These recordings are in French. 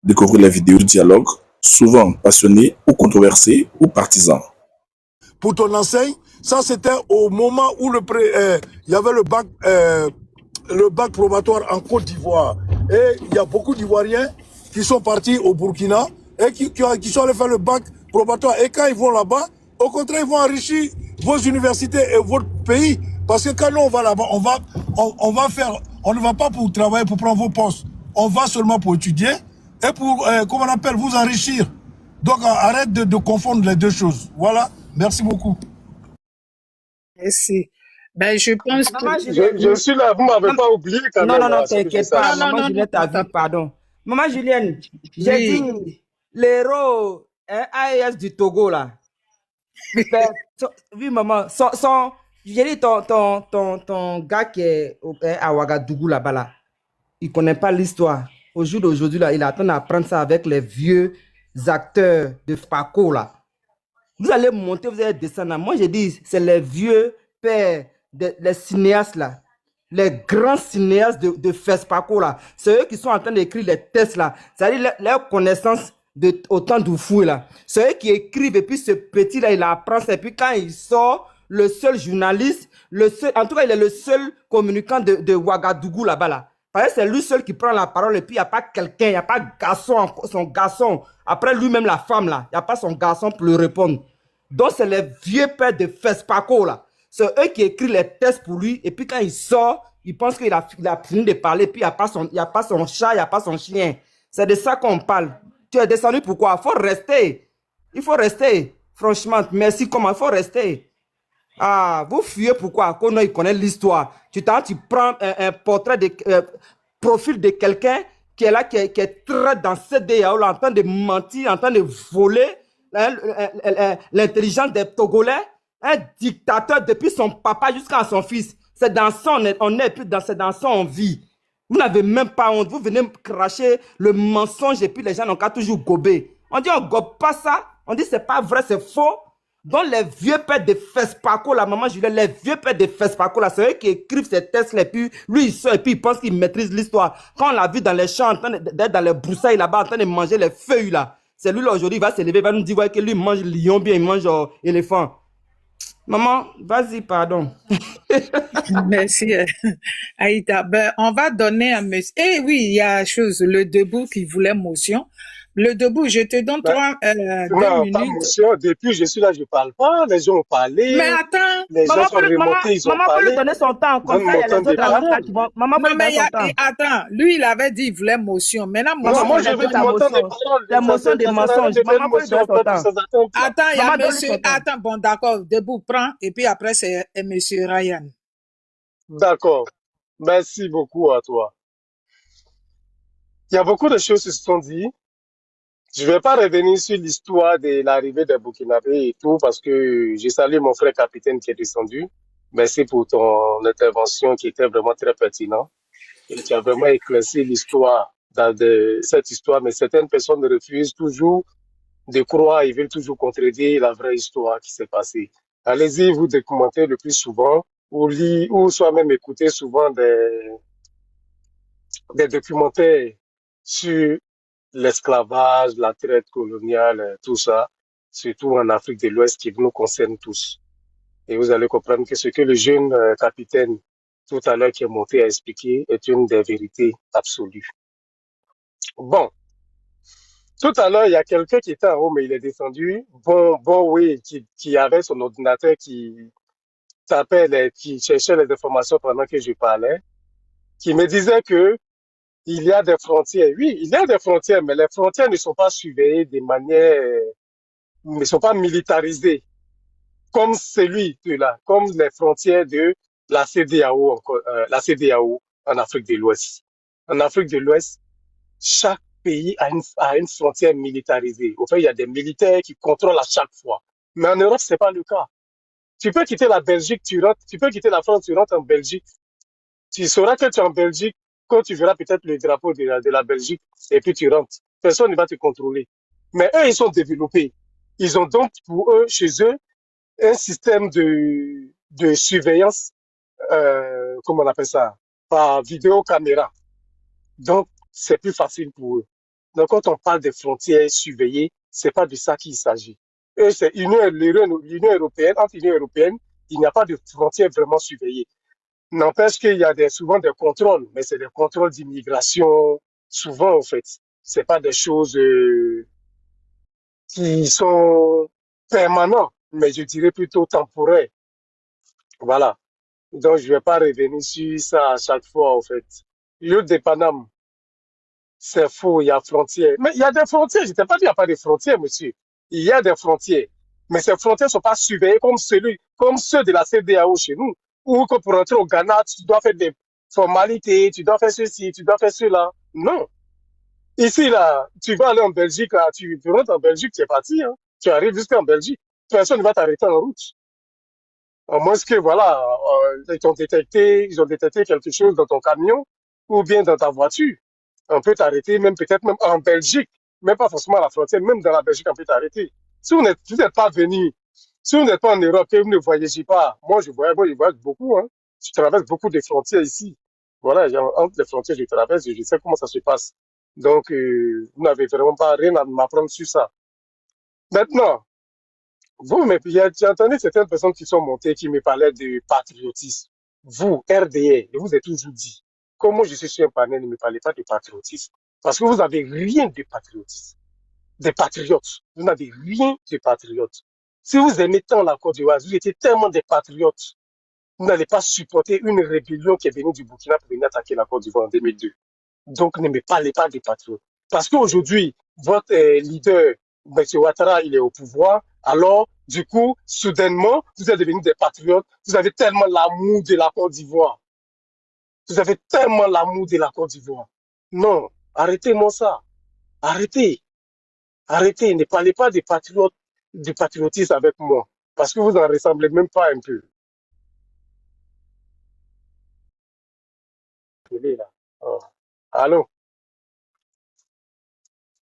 Découvrez les vidéos de dialogue, souvent passionnés ou controversés ou partisans. Pour ton enseigne, ça c'était au moment où il y avait le bac probatoire en Côte d'Ivoire. Et il y a beaucoup d'Ivoiriens qui sont partis au Burkina et qui sont allés faire le bac probatoire. Et quand ils vont là-bas, au contraire, ils vont enrichir vos universités et votre pays. Parce que quand nous on va là-bas, on ne va pas pour travailler, pour prendre vos postes. On va seulement pour étudier et pour, comment on appelle, vous enrichir. Donc arrête de confondre les deux choses. Voilà, merci beaucoup. Merci. Ben, je pense Maman que... Julienne. Je suis là, vous ne m'avez pas oublié quand Non, même. non, non, Ce que je t'inquiète sache. pas. Non, non, Maman non, Julienne non, t'a t'as vu, pardon. Maman Julienne, j'ai Oui. dit l'héros AES du Togo, là. Ben, oui, maman, j'ai dit ton gars qui est à Ouagadougou, là-bas, là, il ne connaît pas l'histoire. Au jour d'aujourd'hui, là, il attend d'apprendre ça avec les vieux acteurs de Paco, là. Vous allez monter, vous allez descendre. Là. Moi, j'ai dit, c'est les vieux pères, les cinéastes, là. Les grands cinéastes de FESPACO, là. C'est eux qui sont en train d'écrire les tests, là. C'est-à-dire leur connaissance de autant d'Oufoué, là. C'est eux qui écrivent, et puis ce petit-là, il apprend. Et puis quand il sort, le seul journaliste, en tout cas, il est le seul communicant de Ouagadougou, là-bas, là. Parce que c'est lui seul qui prend la parole, et puis il n'y a pas quelqu'un, il n'y a pas son garçon. Après lui-même, la femme, là, il n'y a pas son garçon pour lui répondre. Donc, c'est les vieux pères de FESPACO, là. C'est eux qui écrivent les tests pour lui. Et puis, quand il sort, il pense qu'il a fini de parler. Puis, il n'y a pas son chat, il n'y a pas son chien. C'est de ça qu'on parle. Tu es descendu pourquoi? Il faut rester. Il faut rester. Franchement, merci. Comment? Il faut rester. Ah, vous fuyez pourquoi? Qu'on il connaît l'histoire. Tu prends un portrait de profil de quelqu'un qui est là, qui est très dans CEDEAO, en train de mentir, en train de voler l'intelligence des Togolais, un dictateur depuis son papa jusqu'à son fils. C'est dans ça on est, puis c'est dans ça on vit. Vous n'avez même pas honte. Vous venez me cracher le mensonge et puis les gens n'ont qu'à toujours gober. On dit on gobe pas ça. On dit c'est pas vrai, c'est faux. Donc les vieux pères de FESPACO, la maman Juliette, les vieux pères de FESPACO, là, c'est eux qui écrivent ces tests-là, et puis lui il sort et puis il pense qu'il maîtrise l'histoire. Quand on l'a vu dans les champs, en train d'être dans les broussailles là-bas, en train de manger les feuilles là, c'est lui là aujourd'hui, il va se lever, il va nous dire ouais, que lui il mange lion bien, il mange éléphant. Maman, vas-y, pardon. Merci, Aïda. Ben, on va donner un monsieur. Eh oui, il y a chose, le debout qui voulait motion. Le debout, je te donne Ben, 2 non, pas minutes. motion. Depuis, je suis là, je ne parle pas. Les gens ont parlé. Mais attends, Les gens sont remontés, ils ont maman peut lui parlé. donner son temps, comme Donne ça, il y mon a les temps de autres là parole. qui vont. Maman peut non, lui mais donner son temps. attends, lui, il avait dit qu'il voulait motion. Maintenant, Non, motion, moi, Maman, je elle veux donne ta mon temps de motion. parole. La motion des Ça sert à rien mensonges. de faire une Maman peut lui motion donner son auprès de temps. ses attentes. attends, il y a Maman, donne-lui monsieur, son temps. attends, bon, d'accord, debout, prends, et puis après, c'est monsieur Ryan. D'accord. Merci beaucoup à toi. Il y a beaucoup de choses qui se sont dites. Je ne vais pas revenir sur l'histoire de l'arrivée des Burkinabés et tout, parce que j'ai salué mon frère capitaine qui est descendu. Merci pour ton intervention qui était vraiment très pertinente. Et tu as vraiment éclairci l'histoire, cette histoire, mais certaines personnes refusent toujours de croire, ils veulent toujours contredire la vraie histoire qui s'est passée. Allez-y, vous documenter le plus souvent, ou lire, ou soit même écouter souvent des documentaires sur l'esclavage, la traite coloniale, tout ça, surtout en Afrique de l'Ouest qui nous concerne tous. Et vous allez comprendre que ce que le jeune capitaine tout à l'heure qui est monté à expliquer est une des vérités absolues. Bon, tout à l'heure, il y a quelqu'un qui était en haut, mais il est descendu. Bon, oui, qui avait son ordinateur qui tapait, qui cherchait les informations pendant que je parlais, qui me disait que il y a des frontières. Oui, il y a des frontières, mais les frontières ne sont pas surveillées de manière, ne sont pas militarisées comme celui de là, comme les frontières de la CEDEAO, la CEDEAO en Afrique de l'Ouest. En Afrique de l'Ouest, chaque pays a une frontière militarisée. Au fait, il y a des militaires qui contrôlent à chaque fois. Mais en Europe, c'est pas le cas. Tu peux quitter la Belgique, tu peux quitter la France, tu rentres en Belgique. Tu sauras que tu es en Belgique quand tu verras peut-être le drapeau de la Belgique et puis tu rentres. Personne ne va te contrôler. Mais eux, ils sont développés. Ils ont donc pour eux, chez eux, un système de surveillance, comment on appelle ça, par vidéocaméra. Donc, c'est plus facile pour eux. Donc, quand on parle des frontières surveillées, c'est pas de ça qu'il s'agit. Et c'est l'Union européenne, entre l'Union européenne, il n'y a pas de frontières vraiment surveillées. N'empêche qu'il y a souvent des contrôles, mais c'est des contrôles d'immigration, souvent, en fait. C'est pas des choses qui sont permanentes, mais je dirais plutôt temporaires. Voilà. Donc, je vais pas revenir sur ça à chaque fois, en fait. L'île de Paname, c'est faux, il y a frontières. Mais il y a des frontières. Je t'ai pas dit qu'il n'y a pas de frontières, monsieur. Il y a des frontières. Mais ces frontières ne sont pas surveillées comme ceux de la CEDEAO chez nous. Ou que pour entrer au Ghana, tu dois faire des formalités, tu dois faire ceci, tu dois faire cela. Non. Ici, là, tu vas aller en Belgique, là, tu rentres en Belgique, tu es parti, hein. Tu arrives jusqu'en Belgique. Personne ne va t'arrêter en route. À moins que, voilà, ils ont détecté quelque chose dans ton camion ou bien dans ta voiture. On peut t'arrêter, même peut-être même en Belgique, même pas forcément à la frontière, même dans la Belgique, on peut t'arrêter. Si vous n'êtes pas venu, si vous n'êtes pas en Europe et vous ne voyagez pas, moi, je voyage beaucoup, hein. Je traverse beaucoup de frontières ici. Voilà, entre les frontières, je traverse et je sais comment ça se passe. Donc, vous n'avez vraiment pas rien à m'apprendre sur ça. Maintenant, mais j'ai entendu certaines personnes qui sont montées, qui me parlaient de patriotisme. Vous, RDA, je vous ai toujours dit, comment je suis sur un panel, ne me parlez pas de patriotisme. Parce que vous n'avez rien de patriotisme. Des patriotes. Vous n'avez rien de patriotes. Si vous aimez tant la Côte d'Ivoire, vous étiez tellement des patriotes, vous n'allez pas supporter une rébellion qui est venue du Burkina pour venir attaquer la Côte d'Ivoire en 2002. Donc, ne me parlez pas des patriotes. Parce qu'aujourd'hui, votre leader, M. Ouattara, il est au pouvoir. Alors, du coup, soudainement, vous êtes devenus des patriotes. Vous avez tellement l'amour de la Côte d'Ivoire. Vous avez tellement l'amour de la Côte d'Ivoire. Non, arrêtez-moi ça. Arrêtez. Arrêtez. Ne parlez pas des patriotes, du patriotisme avec moi. Parce que vous n'en ressemblez même pas un peu. Là. Oh. Allô?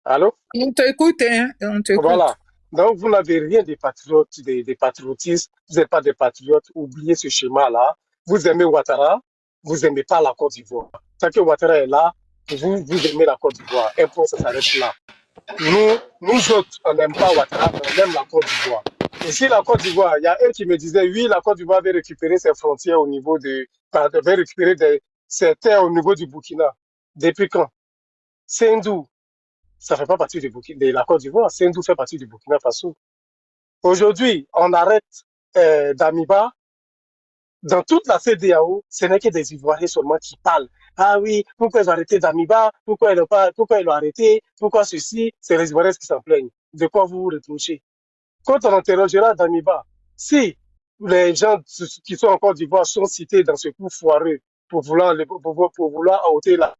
Allô? On t'écoute, hein? On t'écoute. Voilà. Donc, vous n'avez rien des patriotes, des patriotistes. Vous n'êtes pas des patriotes. Oubliez ce schéma-là. Vous aimez Ouattara. Vous n'aimez pas la Côte d'Ivoire. Tant que Ouattara est là, vous aimez la Côte d'Ivoire. Un point, ça s'arrête là. Nous autres, on n'aime pas Ouattara, mais on aime la Côte d'Ivoire. Ici, la Côte d'Ivoire, il y a un qui me disait, oui, la Côte d'Ivoire va récupérer ses frontières au niveau va récupérer ses terres au niveau du Burkina. Depuis quand? Sendou, ça fait pas partie de la Côte d'Ivoire. Sendou fait partie du Burkina Faso. Aujourd'hui, on arrête Damiba. Dans toute la CEDEAO, ce n'est que des Ivoiriens seulement qui parlent. Ah oui, pourquoi ils ont arrêté Damiba? Pourquoi ils l'ont arrêté? Pourquoi ceci? C'est les Ivoiriens qui s'en plaignent. De quoi vous vous reprochez? Quand on interrogera Damiba, si les gens qui sont en Côte d'Ivoire sont cités dans ce coup foireux pour vouloir ôter la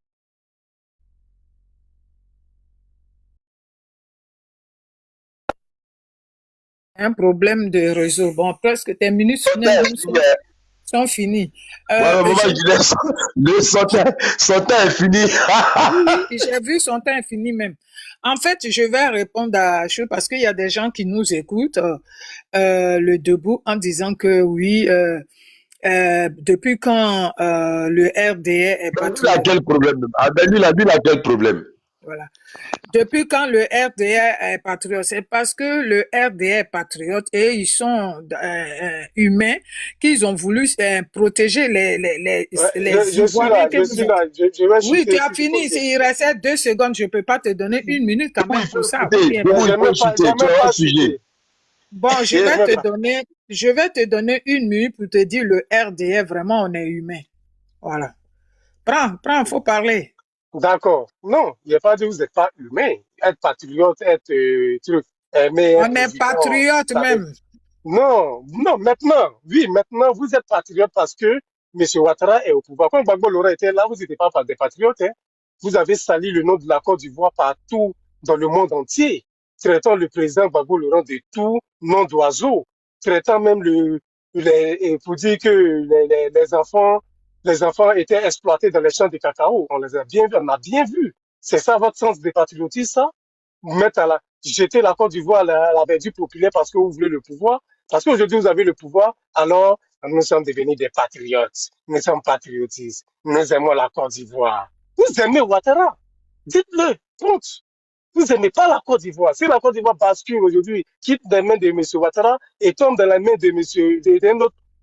Un problème de réseau. Bon, presque tes minutes sont finies. Maman, son temps est fini. Oui, j'ai vu son temps est fini même. En fait, je vais répondre à chose parce qu'il y a des gens qui nous écoutent, le debout, en disant que oui, depuis quand le RDA est Il a quel problème? Il a quel problème? Voilà. Depuis quand le RDA est patriote, c'est parce que le RDA est patriote et ils sont humains qu'ils ont voulu protéger les Ivoiriens. Oui, tu as fini. S'il restait 2 secondes, je peux pas te donner 1 minute quand même pour ça. Bon, je vais te donner 1 minute pour te dire le RDA, vraiment, on est humain. Voilà. Prends, faut parler. D'accord. Non, il n'y a pas dit que vous n'êtes pas humain. Être patriote, être aimer. On est patriote même. Non, maintenant, oui, maintenant, vous êtes patriote parce que M. Ouattara est au pouvoir. Quand Gbagbo Laurent était là, vous n'étiez pas des patriotes. Hein. Vous avez sali le nom de la Côte d'Ivoire partout dans le monde entier, traitant le président Gbagbo Laurent de tout nom d'oiseau, traitant même pour dire que les enfants étaient exploités dans les champs de cacao. On les a bien vus, on a bien vu. C'est ça votre sens de patriotisme, ça? Vous mettre jeter la Côte d'Ivoire à la verdure populaire parce que vous voulez le pouvoir. Parce qu'aujourd'hui, vous avez le pouvoir, alors nous sommes devenus des patriotes. Nous sommes patriotistes. Nous aimons la Côte d'Ivoire. Vous aimez Ouattara. Dites-le. Compte. Vous n'aimez pas la Côte d'Ivoire. Si la Côte d'Ivoire bascule aujourd'hui, quitte des mains de M. Ouattara et tombe dans les mains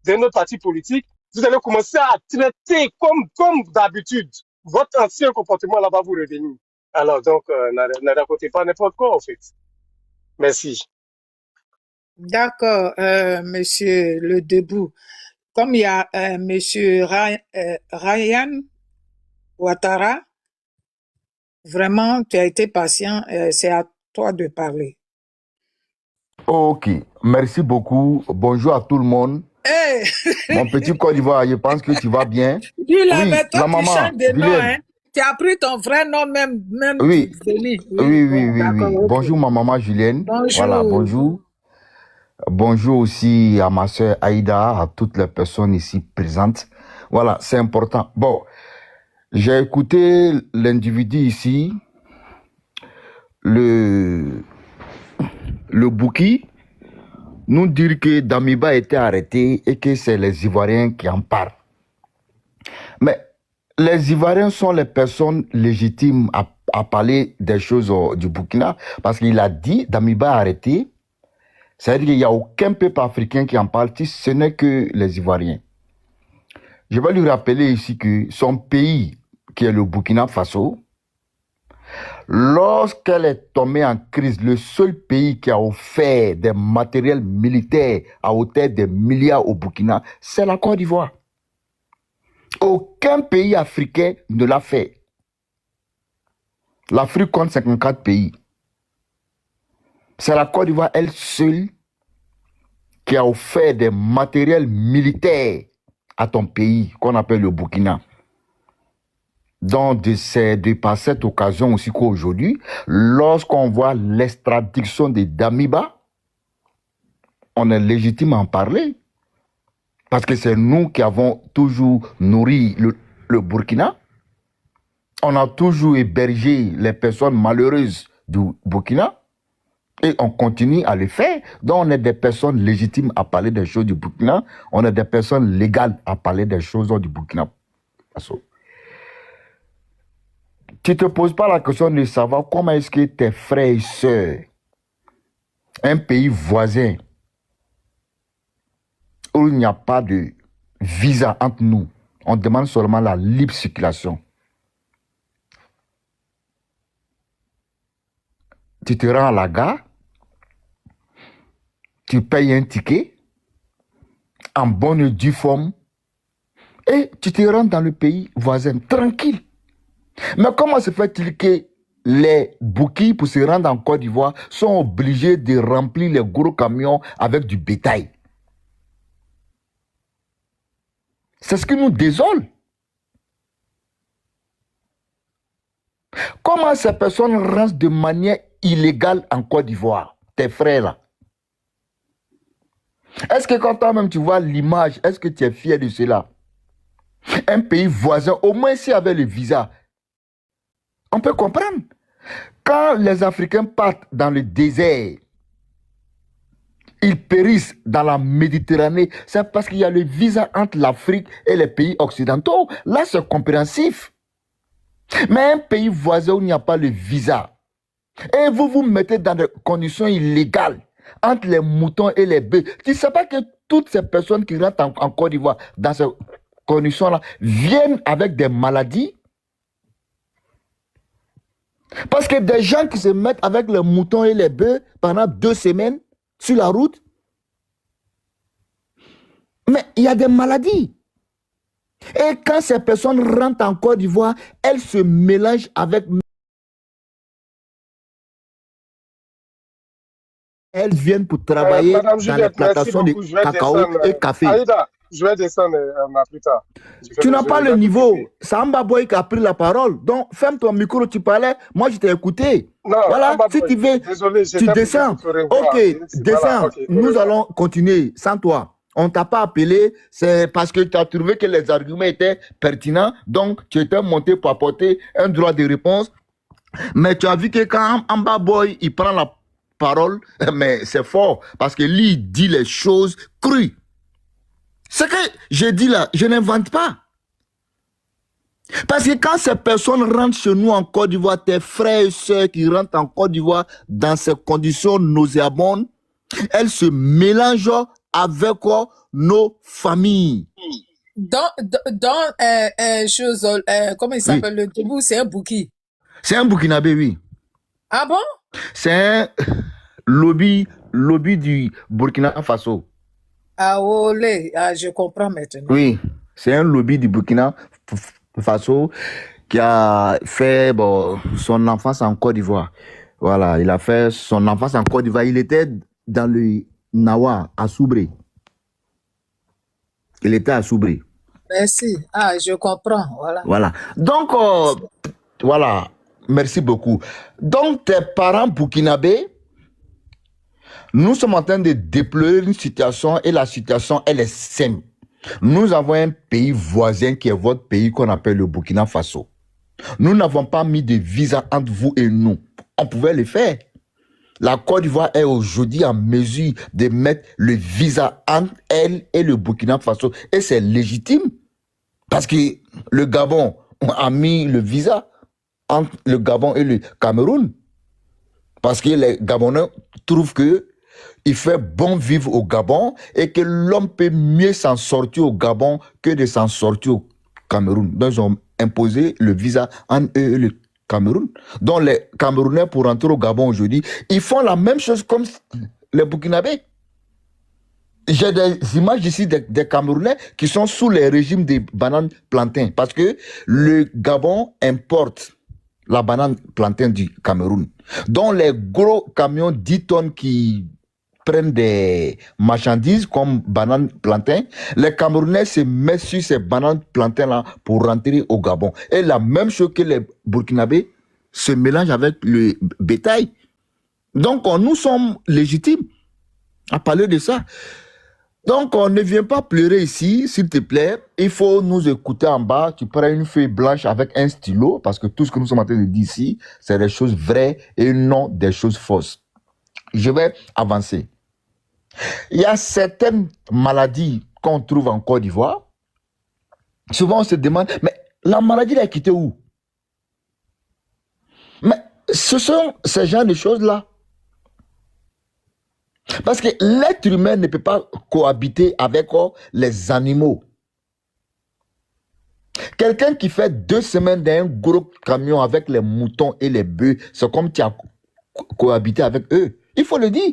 d'un autre parti politique, vous allez commencer à traiter comme d'habitude. Votre ancien comportement là va vous revenir. Alors donc, ne racontez pas n'importe quoi, en fait. Merci. D'accord, monsieur Le Debout. Comme il y a monsieur Ryan Ouattara, vraiment, tu as été patient, c'est à toi de parler. Ok, merci beaucoup. Bonjour à tout le monde. Hey! Mon petit Côte d'Ivoire, je pense que tu vas bien. Dis là, Oui, mais toi, la tu maman, changes de nom, Vilaine. hein? Tu as pris ton vrai nom même Oui, Denis. oui. D'accord, ok. Bonjour ma maman Julienne. Voilà, Bonjour. bonjour. Bonjour aussi à ma soeur Aïda, à toutes les personnes ici présentes. Voilà, c'est important. Bon, j'ai écouté l'individu ici, le Bouki, nous dire que Damiba a été arrêté et que c'est les Ivoiriens qui en parlent. Mais les Ivoiriens sont les personnes légitimes à parler des choses du Burkina parce qu'il a dit Damiba arrêté. C'est-à-dire qu'il n'y a aucun peuple africain qui en parle, si ce n'est que les Ivoiriens. Je vais lui rappeler ici que son pays, qui est le Burkina Faso, lorsqu'elle est tombée en crise, le seul pays qui a offert des matériels militaires à hauteur de milliards au Burkina, c'est la Côte d'Ivoire. Aucun pays africain ne l'a fait. L'Afrique compte 54 pays. C'est la Côte d'Ivoire, elle seule, qui a offert des matériels militaires à ton pays, qu'on appelle le Burkina. Donc, c'est par cette occasion aussi qu'aujourd'hui, lorsqu'on voit l'extradition de Damiba, on est légitime à en parler. Parce que c'est nous qui avons toujours nourri le Burkina. On a toujours hébergé les personnes malheureuses du Burkina. Et on continue à le faire. Donc, on est des personnes légitimes à parler des choses du Burkina. On est des personnes légales à parler des choses du Burkina Faso. Tu ne te poses pas la question de savoir comment est-ce que tes frères et sœurs, un pays voisin, où il n'y a pas de visa entre nous, on demande seulement la libre circulation. Tu te rends à la gare, tu payes un ticket, en bonne et due forme, et tu te rends dans le pays voisin, tranquille. Mais comment se fait-il que les bouquets pour se rendre en Côte d'Ivoire sont obligés de remplir les gros camions avec du bétail? C'est ce qui nous désole. Comment ces personnes rentrent de manière illégale en Côte d'Ivoire, tes frères là? Est-ce que quand toi-même tu vois l'image, est-ce que tu es fier de cela? Un pays voisin, au moins s'il y avait le visa, on peut comprendre. Quand les Africains partent dans le désert, ils périssent dans la Méditerranée, c'est parce qu'il y a le visa entre l'Afrique et les pays occidentaux. Là, c'est compréhensif. Mais un pays voisin où il n'y a pas le visa, et vous vous mettez dans des conditions illégales entre les moutons et les bœufs, tu ne sais pas que toutes ces personnes qui rentrent en Côte d'Ivoire dans ces conditions-là viennent avec des maladies? Parce que des gens qui se mettent avec les moutons et les bœufs pendant 2 semaines sur la route, mais il y a des maladies. Et quand ces personnes rentrent en Côte d'Ivoire, elles se mélangent avec... Elles viennent pour travailler Madame dans Juliette, les merci plantations de beaucoup. Je vais cacao descendre. et café. Aïda, je vais descendre plus tard. Tu n'as pas le niveau. C'est Amba Boy qui a pris la parole. Donc, ferme ton micro, tu parlais. Moi, je t'ai écouté. Non, voilà, Amba si Boy, tu veux, désolé, tu descends. Ok, descends. Voilà, okay, nous allons continuer sans toi. On ne t'a pas appelé, c'est parce que tu as trouvé que les arguments étaient pertinents. Donc, tu étais monté pour apporter un droit de réponse. Mais tu as vu que quand Amba Boy, il prend la parole, mais c'est fort. Parce que lui, il dit les choses crues. Ce que je dis là, je n'invente pas. Parce que quand ces personnes rentrent chez nous en Côte d'Ivoire, tes frères et sœurs qui rentrent en Côte d'Ivoire dans ces conditions nauséabondes, elles se mélangent avec nos familles. Chose, comment il Oui, s'appelle le debout, c'est un bouki. c'est un Burkinabé, oui. Ah bon? C'est un lobby du Burkina Faso. Ah, olé. Ah, je comprends maintenant. Oui, c'est un lobby du Burkina Faso qui a fait son enfance en Côte d'Ivoire. Voilà, il a fait son enfance en Côte d'Ivoire. Il était dans le Nawa, à Soubré. Il était à Soubré. Merci. Ah, je comprends. Voilà. Voilà. Donc, voilà. Merci beaucoup. Donc, tes parents burkinabés, nous sommes en train de déplorer une situation et la situation, elle est simple. Nous avons un pays voisin qui est votre pays qu'on appelle le Burkina Faso. Nous n'avons pas mis de visa entre vous et nous. On pouvait le faire. La Côte d'Ivoire est aujourd'hui en mesure de mettre le visa entre elle et le Burkina Faso. Et c'est légitime. Parce que le Gabon a mis le visa entre le Gabon et le Cameroun. Parce que les Gabonais trouvent que il fait bon vivre au Gabon et que l'homme peut mieux s'en sortir au Gabon que de s'en sortir au Cameroun. Donc, ils ont imposé le visa entre eux et le Cameroun. Donc, les Camerounais, pour rentrer au Gabon aujourd'hui, ils font la même chose comme les Burkinabés. J'ai des images ici des Camerounais qui sont sous les régimes des bananes plantains parce que le Gabon importe la banane plantain du Cameroun. Donc, les gros camions 10 tonnes qui prennent des marchandises comme bananes plantain, les Camerounais se mettent sur ces bananes plantains-là pour rentrer au Gabon. Et la même chose que les Burkinabés se mélangent avec le bétail. Donc, nous sommes légitimes à parler de ça. Donc, on ne vient pas pleurer ici, s'il te plaît. Il faut nous écouter en bas. Tu prends une feuille blanche avec un stylo, parce que tout ce que nous sommes en train de dire ici, c'est des choses vraies et non des choses fausses. Je vais avancer. Il y a certaines maladies qu'on trouve en Côte d'Ivoire. Souvent, on se demande, mais la maladie, elle a quitté où? Mais ce sont ces genres de choses-là. Parce que l'être humain ne peut pas cohabiter avec les animaux. Quelqu'un qui fait 2 semaines dans un gros camion avec les moutons et les bœufs, c'est comme tu as cohabité avec eux. Il faut le dire.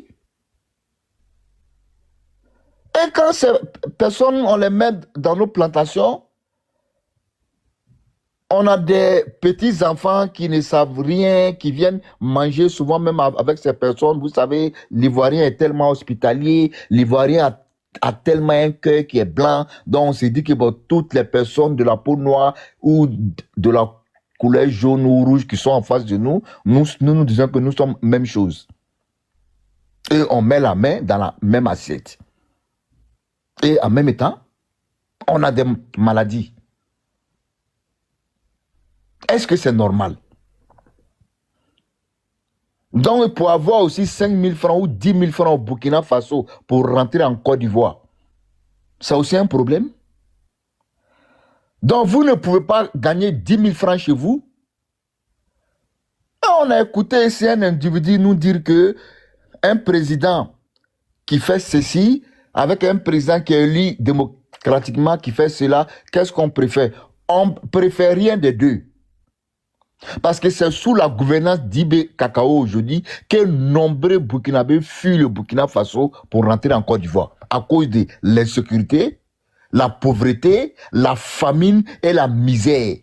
Et quand ces personnes, on les met dans nos plantations, on a des petits-enfants qui ne savent rien, qui viennent manger souvent même avec ces personnes. Vous savez, l'Ivoirien est tellement hospitalier, l'Ivoirien a tellement un cœur qui est blanc. Donc, on s'est dit que toutes les personnes de la peau noire ou de la couleur jaune ou rouge qui sont en face de nous, nous disons que nous sommes même chose. Et on met la main dans la même assiette. Et en même temps, on a des maladies. Est-ce que c'est normal? Donc, pour avoir aussi 5 000 francs ou 10 000 francs au Burkina Faso pour rentrer en Côte d'Ivoire, c'est aussi un problème. Donc, vous ne pouvez pas gagner 10 000 francs chez vous. Et on a écouté ici un individu nous dire que un président qui fait ceci, avec un président qui est élu démocratiquement, qui fait cela, qu'est-ce qu'on préfère? On préfère rien des deux. Parce que c'est sous la gouvernance d'Ibé Kakao aujourd'hui que nombreux Burkinabés fuient le Burkina Faso pour rentrer en Côte d'Ivoire. À cause de l'insécurité, la pauvreté, la famine et la misère.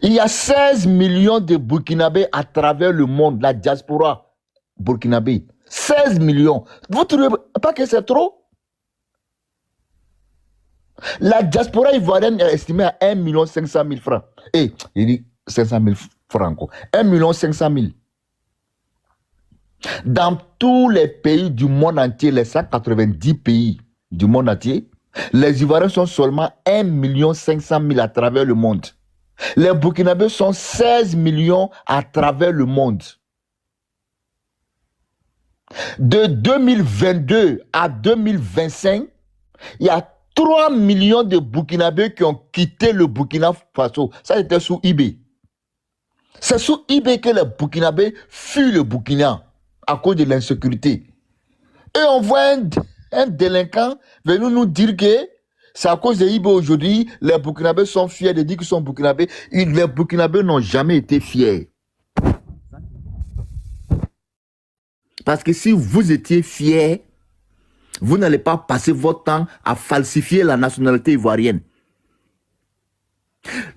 Il y a 16 millions de Burkinabés à travers le monde, la diaspora burkinabé. 16 millions. Vous ne trouvez pas que c'est trop? La diaspora ivoirienne est estimée à 1 500 000 francs. Et il dit 500 000 francs. 1 500 000. Dans tous les pays du monde entier, les 190 pays du monde entier, les Ivoiriens sont seulement 1 500 000 à travers le monde. Les Burkinabés sont 16 millions à travers le monde. De 2022 à 2025, il y a 3 millions de Burkinabés qui ont quitté le Burkina Faso. Ça, c'était sous eBay. C'est sous eBay que les Burkinabés fuient le Burkina à cause de l'insécurité. Et on voit un délinquant venir nous dire que c'est à cause de eBay aujourd'hui, les Burkinabés sont fiers de dire qu'ils sont Burkinabés. Les Burkinabés n'ont jamais été fiers. Parce que si vous étiez fiers, vous n'allez pas passer votre temps à falsifier la nationalité ivoirienne.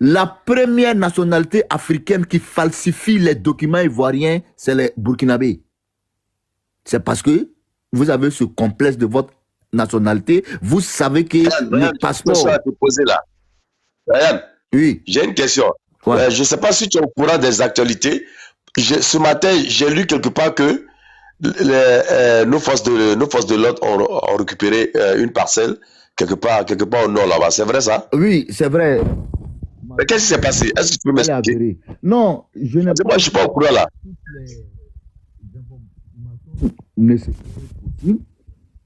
La première nationalité africaine qui falsifie les documents ivoiriens, c'est les Burkinabés. C'est parce que vous avez ce complexe de votre nationalité. Vous savez que le passeport... à te poser là. Ryan, oui. J'ai une question. Ouais. Je ne sais pas si tu es au courant des actualités. Ce matin, j'ai lu quelque part que nos forces de l'ordre ont récupéré une parcelle quelque part au nord là-bas. C'est vrai ça? Oui, c'est vrai. Mais qu'est-ce qui s'est passé? Est-ce que tu peux m'expliquer? Non, je n'ai pas... Moi, je ne suis pas au courant là.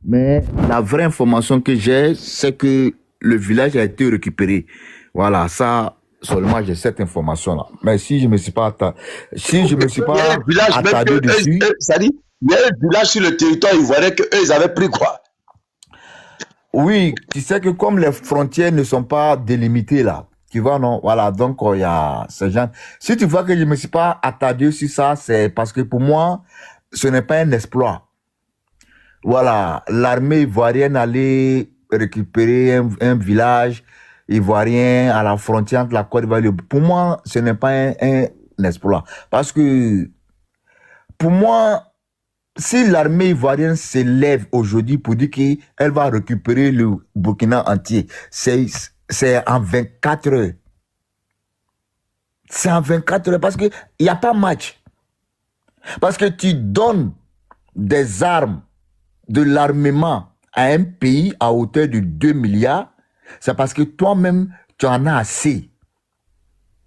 Mais la vraie information que j'ai, c'est que le village a été récupéré. Voilà, ça, seulement j'ai cette information-là. Mais si je me suis pas attardé dessus... Il y a un village sur le territoire ivoirien qu'eux, ils avaient pris quoi? Oui, tu sais que comme les frontières ne sont pas délimitées là, tu vois, non? Voilà, donc il y a ces gens. Si tu vois que je ne me suis pas attardé sur ça, c'est parce que pour moi, ce n'est pas un exploit. Voilà, l'armée ivoirienne allait récupérer un village ivoirien à la frontière entre la Côte d'Ivoire. Pour moi, ce n'est pas un exploit. Parce que, pour moi, si l'armée ivoirienne s'élève aujourd'hui pour dire qu'elle va récupérer le Burkina entier, c'est en 24 heures. C'est en 24 heures parce qu'il n'y a pas match. Parce que tu donnes des armes, de l'armement à un pays à hauteur de 2 milliards, c'est parce que toi-même, tu en as assez.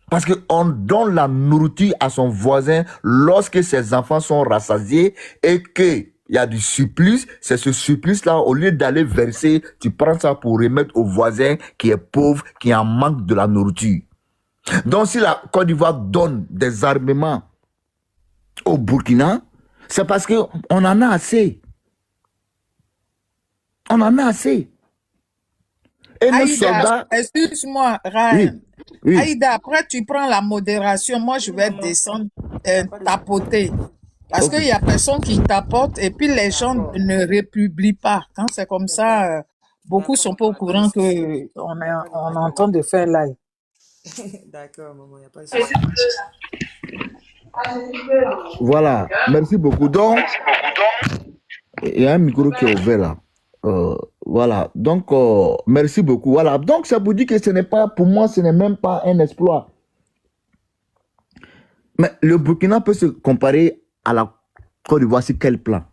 Parce qu'on donne la nourriture à son voisin lorsque ses enfants sont rassasiés et qu'il y a du surplus. C'est ce surplus-là, au lieu d'aller verser, tu prends ça pour remettre au voisin qui est pauvre, qui en manque de la nourriture. Donc si la Côte d'Ivoire donne des armements au Burkina, c'est parce qu'on en a assez. On en a assez. Et nos soldats... Excuse-moi, Ryan. Oui. Oui. Aïda, après tu prends la modération, moi je vais descendre tapoter. Parce qu'il y a personne qui tapote et puis les gens ne republient pas. Quand c'est comme ça, beaucoup sont pas au courant qu'on est en train de faire live. D'accord, maman, il n'y a pas de souci. Voilà, merci beaucoup. Donc, il y a un micro qui est ouvert là. Voilà, donc merci beaucoup. Voilà, donc ça vous dit que ce n'est pas, pour moi, ce n'est même pas un exploit. Mais le Burkina peut se comparer à la Côte d'Ivoire sur quel plan?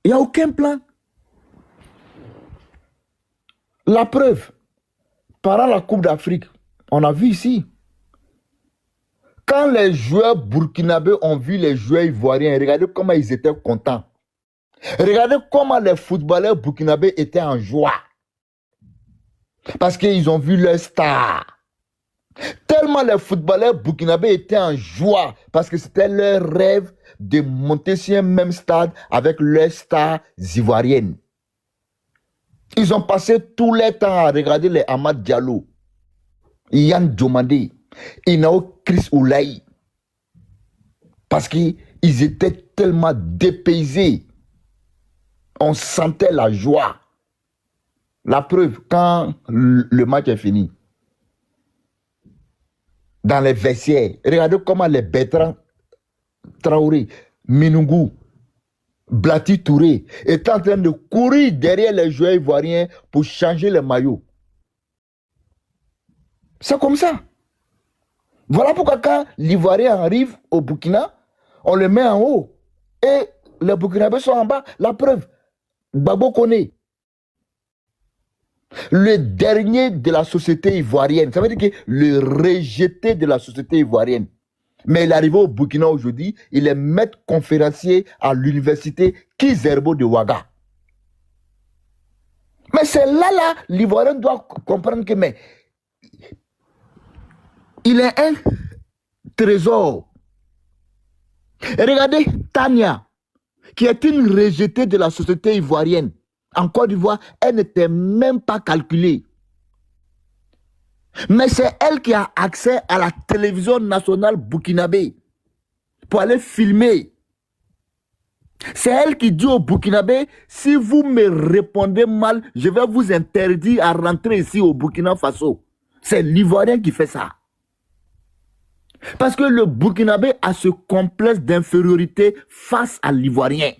Il n'y a aucun plan. La preuve, pendant la Coupe d'Afrique, on a vu ici, quand les joueurs burkinabés ont vu les joueurs ivoiriens, regardez comment ils étaient contents. Regardez comment les footballeurs burkinabés étaient en joie. Parce qu'ils ont vu leur star. Tellement les footballeurs burkinabés étaient en joie. Parce que c'était leur rêve de monter sur un même stade avec leurs stars ivoiriennes. Ils ont passé tout leur temps à regarder les Amad Diallo, Yann Diomandé, Inao Chris Oulaï. Parce qu'ils étaient tellement dépaysés. On sentait la joie. La preuve, quand le match est fini, dans les vestiaires, regardez comment les Bertrand Traoré, Minungu, Blati Touré étaient en train de courir derrière les joueurs ivoiriens pour changer les maillots. C'est comme ça. Voilà pourquoi quand l'Ivoirien arrive au Burkina, on le met en haut. Et les Burkinabés sont en bas. La preuve, Babo Koné, le dernier de la société ivoirienne, ça veut dire que le rejeté de la société ivoirienne. Mais il est arrivé au Burkina aujourd'hui, il est maître conférencier à l'université Kizerbo de Ouaga. Mais c'est là, l'Ivoirien doit comprendre que, mais, il est un trésor. Et regardez Tania, qui est une rejetée de la société ivoirienne. En Côte d'Ivoire, elle n'était même pas calculée. Mais c'est elle qui a accès à la télévision nationale burkinabé pour aller filmer. C'est elle qui dit au Burkinabé, si vous me répondez mal, je vais vous interdire à rentrer ici au Burkina Faso. C'est l'Ivoirien qui fait ça. Parce que le Burkinabé a ce complexe d'infériorité face à l'Ivoirien.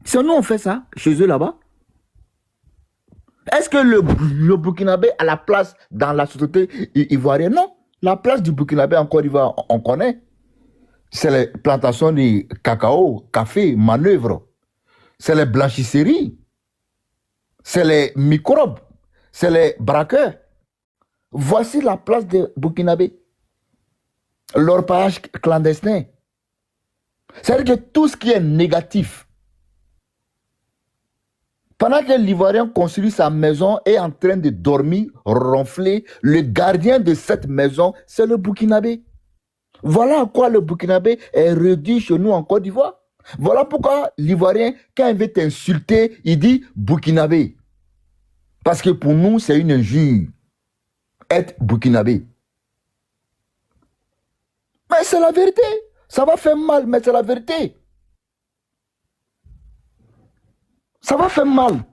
C'est nous on fait ça, chez eux là-bas. Est-ce que le Burkinabé a la place dans la société ivoirienne? Non. La place du Burkinabé en Côte d'Ivoire, on connaît. C'est les plantations de cacao, café, manœuvres. C'est les blanchisseries. C'est les microbes. C'est les braqueurs. Voici la place de Burkinabé. L'orpaillage clandestin. C'est-à-dire que tout ce qui est négatif, pendant que l'Ivoirien construit sa maison et est en train de dormir, ronfler, le gardien de cette maison, c'est le Burkinabé. Voilà à quoi le Burkinabé est réduit chez nous en Côte d'Ivoire. Voilà pourquoi l'Ivoirien, quand il veut t'insulter, il dit Burkinabé. Parce que pour nous, c'est une injure. Être Burkinabé. Mais c'est la vérité. Ça va faire mal, mais c'est la vérité. Ça va faire mal.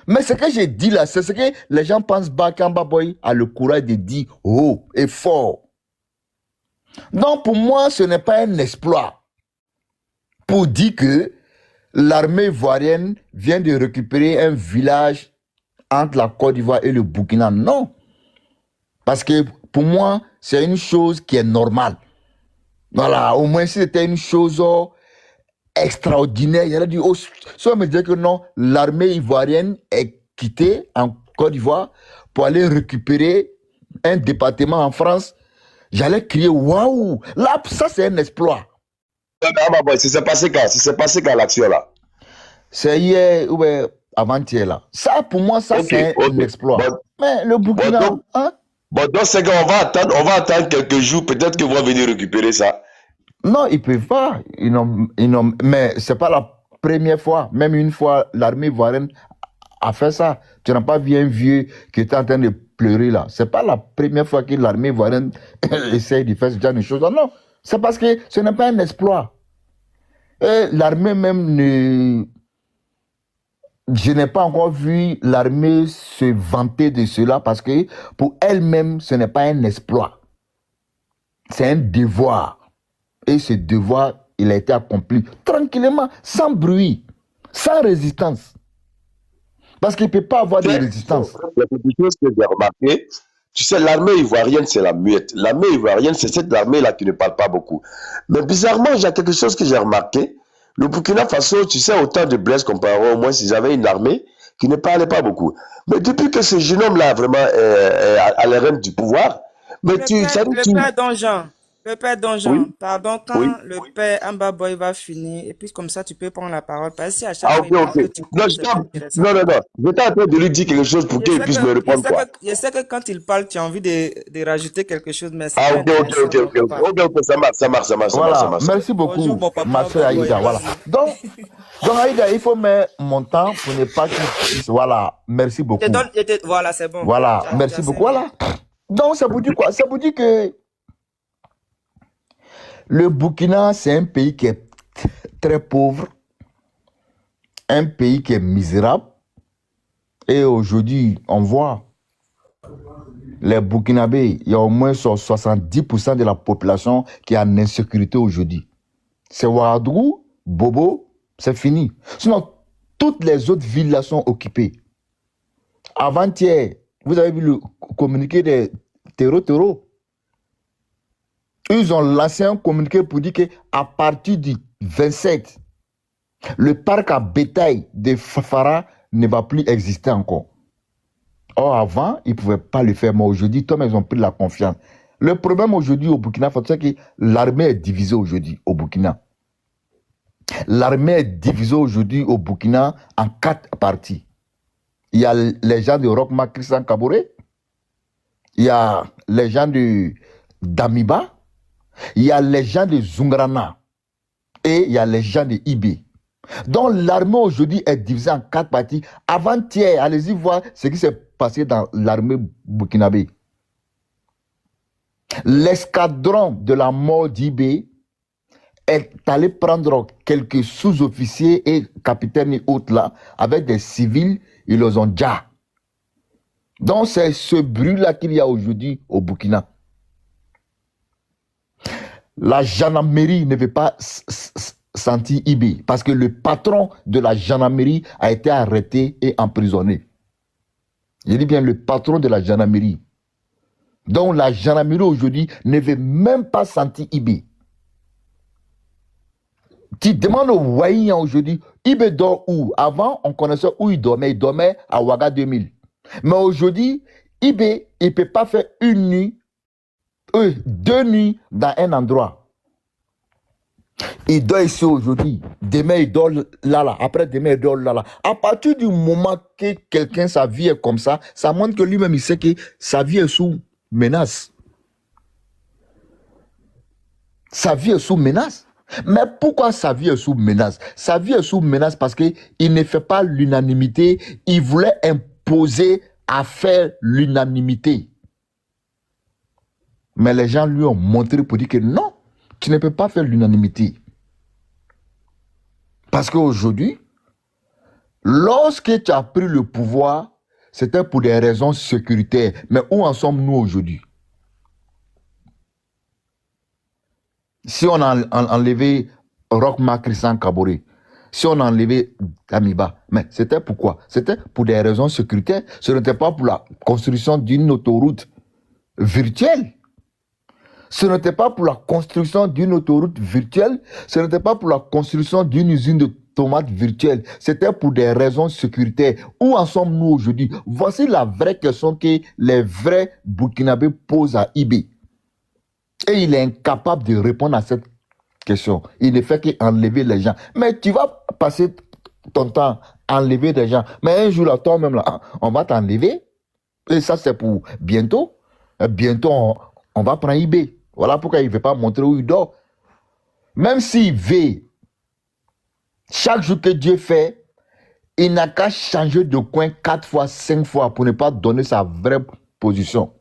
Mais ce que j'ai dit là, c'est ce que les gens pensent Bakamba Boy a le courage de dire haut et fort. Donc pour moi, ce n'est pas un exploit pour dire que l'armée ivoirienne vient de récupérer un village entre la Côte d'Ivoire et le Burkina. Non. Parce que pour moi, c'est une chose qui est normale. Voilà, au moins si c'était une chose extraordinaire, il aurait dit, oh, si on me dit que non, l'armée ivoirienne est quittée en Côte d'Ivoire pour aller récupérer un département en France, j'allais crier waouh! Là, ça c'est un exploit. C'est passé quand l'action là? C'est hier ou avant-hier là. Ça pour moi, ça c'est un exploit. Bon, mais le Burkina, donc, hein? Bon, donc c'est qu'on va attendre quelques jours, peut-être qu'ils vont venir récupérer ça. Non, ils peuvent pas. Mais c'est pas la première fois. Même une fois, l'armée ivoirienne a fait ça. Tu n'as pas vu un vieux qui était en train de pleurer là. C'est pas la première fois que l'armée ivoirienne essaye de faire ce genre de choses. Non, c'est parce que ce n'est pas un exploit. Et l'armée même ne... Je n'ai pas encore vu l'armée se vanter de cela parce que pour elle-même, ce n'est pas un exploit. C'est un devoir. Et ce devoir, il a été accompli tranquillement, sans bruit, sans résistance. Parce qu'il ne peut pas avoir de résistance. Il y a quelque chose que j'ai remarqué. Tu sais, l'armée ivoirienne, c'est la muette. L'armée ivoirienne, c'est cette armée-là qui ne parle pas beaucoup. Mais bizarrement, il y a quelque chose que j'ai remarqué. Le Burkina Faso, tu sais, au temps de Blaise Compaoré, au moins, ils avaient une armée qui ne parlait pas beaucoup. Mais depuis que ce jeune homme-là, vraiment, à la rêne du pouvoir, mais le père Donjon, Oui. pardon, quand Oui. le père Amba Boy va finir, et puis comme ça, tu peux prendre la parole. Parce que si à chaque Ah, fois, ok, il parle ok. que tu Non, coupes, c'est pas intéressant. non. J'étais en train de lui dire quelque chose pour qu'il puisse me répondre, quoi. Je sais que quand il parle, tu as envie de rajouter quelque chose, mais c'est Ah, pas ok, intéressant, donc pas. ok, ça marche. Voilà, merci beaucoup, Bonjour, mon papa ma soeur Amba Boy, Aïda. Voilà. vas-y. Donc Aïda, il faut mettre mon temps pour ne pas qu'il puisse. Voilà, merci beaucoup. Voilà, c'est bon. Voilà, Tu as merci beaucoup. 5 minutes. Voilà. Donc, ça vous dit quoi? Ça vous dit que le Burkina, c'est un pays qui est très pauvre, un pays qui est misérable. Et aujourd'hui, on voit les Burkinabés, il y a au moins 70% de la population qui est en insécurité aujourd'hui. C'est Ouagadougou, Bobo, c'est fini. Sinon, toutes les autres villes là sont occupées. Avant-hier, vous avez vu le communiqué des terreaux. Ils ont lancé un communiqué pour dire qu'à partir du 27, le parc à bétail de Fafara ne va plus exister encore. Or, avant, ils ne pouvaient pas le faire, mais aujourd'hui, comme ils ont pris la confiance. Le problème aujourd'hui au Burkina Faso, c'est que l'armée est divisée aujourd'hui au Burkina. L'armée est divisée aujourd'hui au Burkina en 4 parties. Il y a les gens de Roch-Marc Christian Kaboré, il y a les gens de d'Amiba, il y a les gens de Zungrana et il y a les gens de Ibé. Donc l'armée aujourd'hui est divisée en 4 parties. Avant-hier, allez-y voir ce qui s'est passé dans l'armée burkinabé. L'escadron de la mort d'Ibé est allé prendre quelques sous-officiers et capitaines et autres là, avec des civils, ils les ont déjà. Donc c'est ce bruit-là qu'il y a aujourd'hui au Burkina. La gendarmerie ne veut pas sentir Ibé parce que le patron de la gendarmerie a été arrêté et emprisonné. Je dis bien le patron de la gendarmerie. Donc la gendarmerie aujourd'hui ne veut même pas sentir Ibé. Tu demandes aux Waïens aujourd'hui, Ibé dort où? Avant, on connaissait où il dormait à Ouaga 2000. Mais aujourd'hui, Ibé, il ne peut pas faire une nuit, 2 nuits dans un endroit. Il dort ici aujourd'hui, demain il dort là, après demain il dort là. À partir du moment que quelqu'un, sa vie est comme ça montre que lui-même il sait que sa vie est sous menace. Sa vie est sous menace. Mais pourquoi sa vie est sous menace? Sa vie est sous menace parce qu'il ne fait pas l'unanimité. Il voulait imposer à faire l'unanimité. Mais les gens lui ont montré pour dire que non, tu ne peux pas faire l'unanimité. Parce qu'aujourd'hui, lorsque tu as pris le pouvoir, c'était pour des raisons sécuritaires. Mais où en sommes-nous aujourd'hui? Si on a enlevé Roch-Marc Christian Kaboré, si on a enlevé Amiba, mais c'était pourquoi? C'était pour des raisons sécuritaires. Ce n'était pas pour la construction d'une autoroute virtuelle. Ce n'était pas pour la construction d'une autoroute virtuelle. Ce n'était pas pour la construction d'une usine de tomates virtuelle. C'était pour des raisons sécuritaires. Où en sommes-nous aujourd'hui? Voici la vraie question que les vrais Burkinabés posent à Ibé. Et il est incapable de répondre à cette question. Il ne fait qu'enlever les gens. Mais tu vas passer ton temps à enlever des gens. Mais un jour, là, toi-même, là, on va t'enlever. Et ça, c'est pour bientôt. Bientôt, on va prendre Ibé. Voilà pourquoi il ne veut pas montrer où il dort. Même s'il veut, chaque jour que Dieu fait, il n'a qu'à changer de coin 4 fois, 5 fois pour ne pas donner sa vraie position.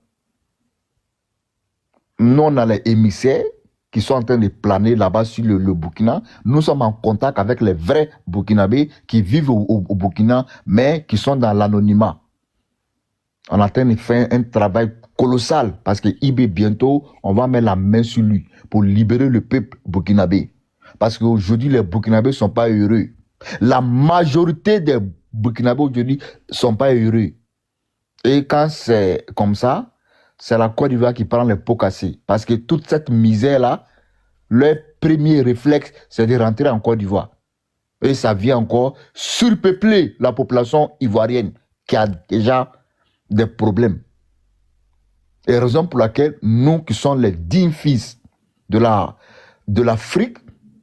Nous, on a les émissaires qui sont en train de planer là-bas sur le Burkina. Nous sommes en contact avec les vrais Burkinabés qui vivent au Burkina, mais qui sont dans l'anonymat. On est en train de faire un travail colossal parce que Ibé, bientôt, on va mettre la main sur lui pour libérer le peuple burkinabé. Parce qu'aujourd'hui, les Burkinabés ne sont pas heureux. La majorité des Burkinabés aujourd'hui ne sont pas heureux. Et quand c'est comme ça, c'est la Côte d'Ivoire qui prend les pots cassés. Parce que toute cette misère-là, leur premier réflexe, c'est de rentrer en Côte d'Ivoire. Et ça vient encore surpeupler la population ivoirienne qui a déjà des problèmes. Et raison pour laquelle nous qui sommes les dignes fils de l'Afrique,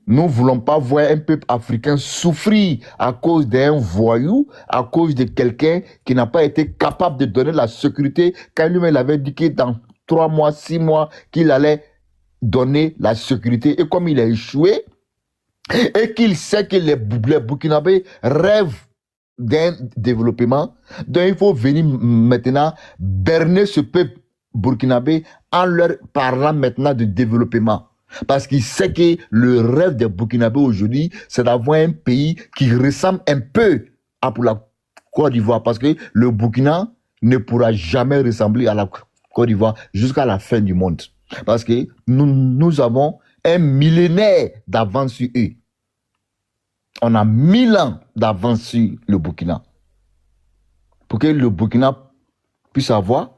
nous ne voulons pas voir un peuple africain souffrir à cause d'un voyou, à cause de quelqu'un qui n'a pas été capable de donner la sécurité quand lui-même avait dit que dans 3 mois, 6 mois, qu'il allait donner la sécurité. Et comme il a échoué, et qu'il sait que les Burkinabés rêvent d'un développement, donc il faut venir maintenant berner ce peuple burkinabé en leur parlant maintenant de développement. Parce qu'il sait que le rêve des Burkinabés aujourd'hui, c'est d'avoir un pays qui ressemble un peu à pour la Côte d'Ivoire. Parce que le Burkina ne pourra jamais ressembler à la Côte d'Ivoire jusqu'à la fin du monde. Parce que nous avons un millénaire d'avance sur eux. On a 1000 ans d'avance sur le Burkina. Pour que le Burkina puisse avoir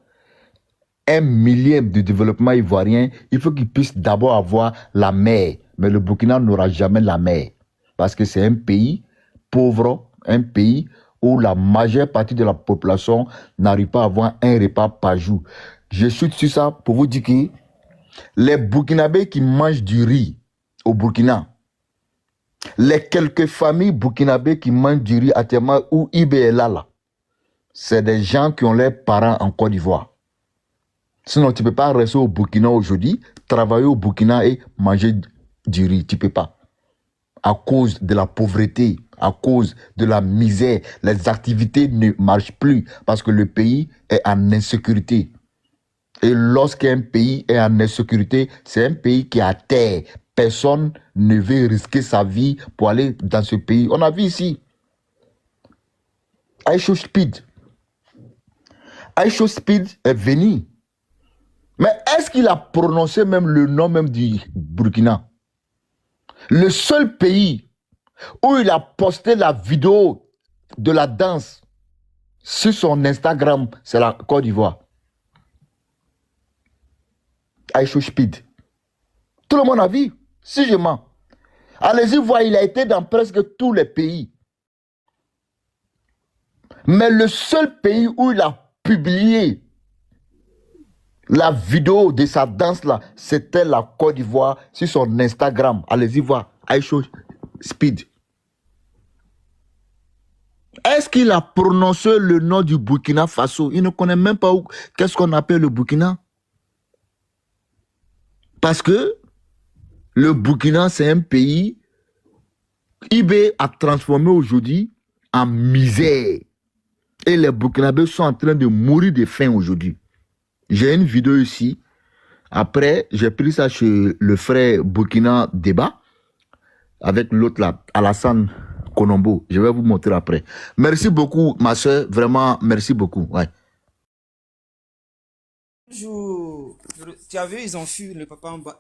1 millième de développement ivoirien, il faut qu'il puisse d'abord avoir la mer. Mais le Burkina n'aura jamais la mer. Parce que c'est un pays pauvre, un pays où la majeure partie de la population n'arrive pas à avoir un repas par jour. Je suis sur ça pour vous dire que les Burkinabés qui mangent du riz au Burkina, Les quelques familles burkinabées qui mangent du riz à Tema ou Ibe est là, c'est des gens qui ont leurs parents en Côte d'Ivoire. Sinon, tu ne peux pas rester au Burkina aujourd'hui, travailler au Burkina et manger du riz. Tu ne peux pas. À cause de la pauvreté, à cause de la misère, les activités ne marchent plus parce que le pays est en insécurité. Et lorsqu'un pays est en insécurité, c'est un pays qui est à terre. Personne ne veut risquer sa vie pour aller dans ce pays. On a vu ici. Aïcho Speed. Aïcho Speed est venu. Mais est-ce qu'il a prononcé même le nom même du Burkina? Le seul pays où il a posté la vidéo de la danse sur son Instagram, c'est la Côte d'Ivoire. Aïcho Speed. Tout le monde a vu. Si je mens. Allez-y voir, il a été dans presque tous les pays. Mais le seul pays où il a publié la vidéo de sa danse là, c'était la Côte d'Ivoire sur son Instagram. Allez-y voir. Aïcho Speed. Est-ce qu'il a prononcé le nom du Burkina Faso? Il ne connaît même pas qu'est-ce qu'on appelle le Burkina. Parce que le Burkina, c'est un pays IB a transformé aujourd'hui en misère. Et les Burkinabés sont en train de mourir de faim aujourd'hui. J'ai une vidéo ici. Après, j'ai pris ça chez le frère Burkina Débat avec l'autre là, Alassane Konombo. Je vais vous montrer après. Merci beaucoup, ma soeur. Vraiment, merci beaucoup. Ouais. Tu as vu, ils ont fui le papa en bas.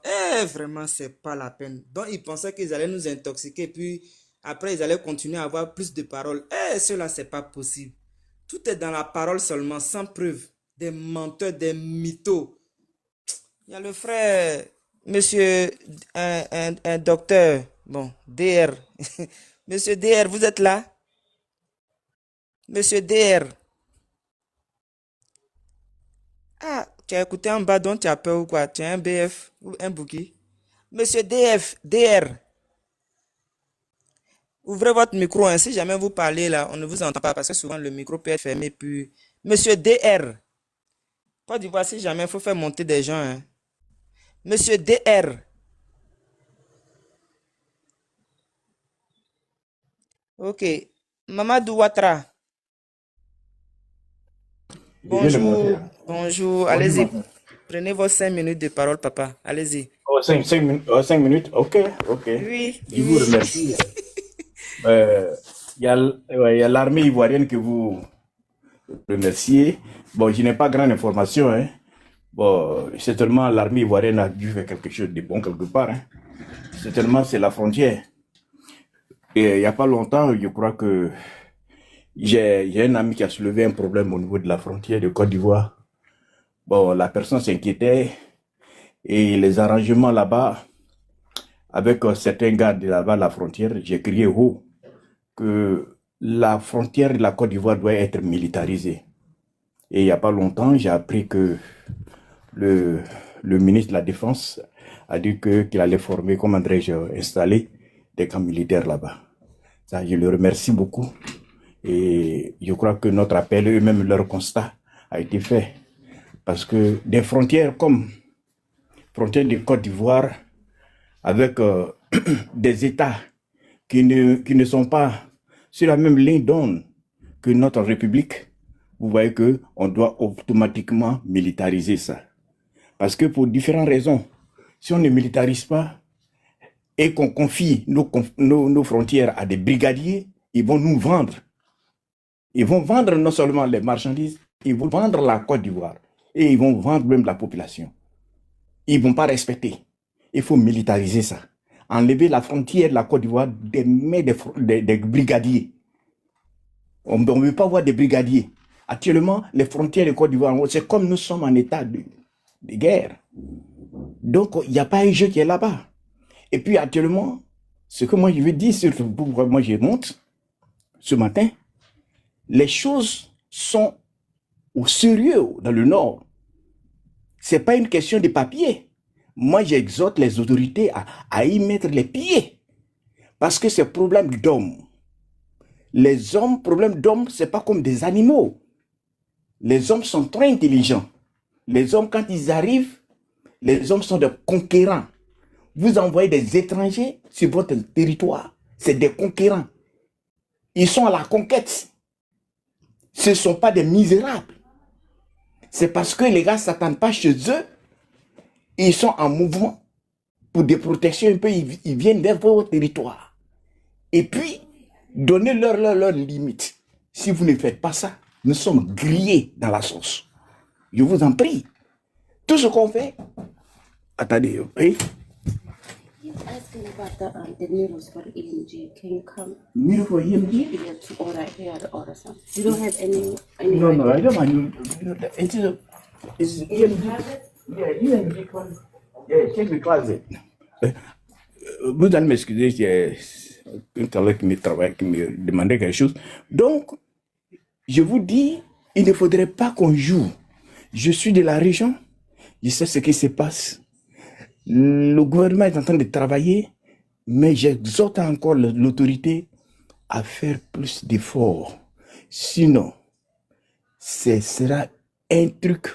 Vraiment, c'est pas la peine. Donc, ils pensaient qu'ils allaient nous intoxiquer. Puis, après, ils allaient continuer à avoir plus de paroles. Cela, c'est pas possible. Tout est dans la parole seulement, sans preuve. Des menteurs, des mythos. Il y a le frère, monsieur, un docteur, bon, DR. Monsieur DR, vous êtes là? Monsieur DR. Ah, tu as écouté en bas, donc tu as peur ou quoi? Tu as un BF ou un bouquet? Monsieur DF, DR. Ouvrez votre micro, hein. Si jamais vous parlez là, on ne vous entend pas parce que souvent le micro peut être fermé. Puis, monsieur DR. Côte d'Ivoire, si jamais il faut faire monter des gens. Hein. Monsieur DR. Ok. Mamadou Ouattara. Bonjour. Bonjour. Allez-y. Prenez vos 5 minutes de parole, papa. Allez-y. Oh, 5 minutes. Ok. Oui. Je vous remercie. Il y a l'armée ivoirienne que vous remerciez. Bon, je n'ai pas grande information. Hein. Bon, certainement, l'armée ivoirienne a dû faire quelque chose de bon quelque part. Hein. Certainement, c'est la frontière. Et il n'y a pas longtemps, je crois que j'ai un ami qui a soulevé un problème au niveau de la frontière de Côte d'Ivoire. Bon, la personne s'inquiétait et les arrangements là-bas, avec certains gardes là-bas, la frontière, j'ai crié haut que la frontière de la Côte d'Ivoire doit être militarisée. Et il n'y a pas longtemps, j'ai appris que le ministre de la Défense a dit qu'il allait former, comment dirais-je, installer des camps militaires là-bas. Ça, je le remercie beaucoup. Et je crois que notre appel, eux-mêmes, leur constat a été fait. Parce que des frontières comme frontière de Côte d'Ivoire, avec des États qui ne sont pas sur la même ligne d'onde que notre République, vous voyez qu'on doit automatiquement militariser ça. Parce que pour différentes raisons, si on ne militarise pas et qu'on confie nos frontières à des brigadiers, ils vont nous vendre. Ils vont vendre non seulement les marchandises, ils vont vendre la Côte d'Ivoire et ils vont vendre même la population. Ils ne vont pas respecter. Il faut militariser ça. Enlever la frontière de la Côte d'Ivoire des mains des brigadiers. On ne veut pas voir des brigadiers. Actuellement, les frontières de Côte d'Ivoire, c'est comme nous sommes en état de guerre. Donc, il n'y a pas un jeu qui est là-bas. Et puis, actuellement, ce que moi je veux dire, surtout pourquoi moi je monte ce matin, les choses sont au sérieux dans le Nord. Ce n'est pas une question de papier. Moi, j'exhorte les autorités à y mettre les pieds Parce que c'est problème d'homme. Les hommes, problème d'homme, c'est pas comme des animaux. Les hommes sont très intelligents. Les hommes, quand ils arrivent, les hommes sont des conquérants. Vous envoyez des étrangers sur votre territoire. C'est des conquérants. Ils sont à la conquête. Ce ne sont pas des misérables. C'est parce que les gars ne s'attendent pas chez eux. Ils sont en mouvement. Pour des protections un peu, ils viennent vers votre territoire. Et puis, donnez-leur leurs limites. Si vous ne faites pas ça, nous sommes grillés dans la sauce. Je vous en prie. Tout ce qu'on fait... Attendez, oui. He's asking about the needles for the EMG. Can you come? Needle for EMG? Yeah, to order. Here to order some. You don't have any. No, no, I don't mind. It's EMG. Yeah, EMG closet. Yeah, check the closet. Vous allez m'excuser, j'ai un collègue qui me demandait quelque chose. Donc, je vous dis, il ne faudrait pas qu'on joue. Je suis de la région, je sais ce qui se passe. Le gouvernement est en train de travailler, mais j'exhorte encore l'autorité à faire plus d'efforts. Sinon, ce sera un truc,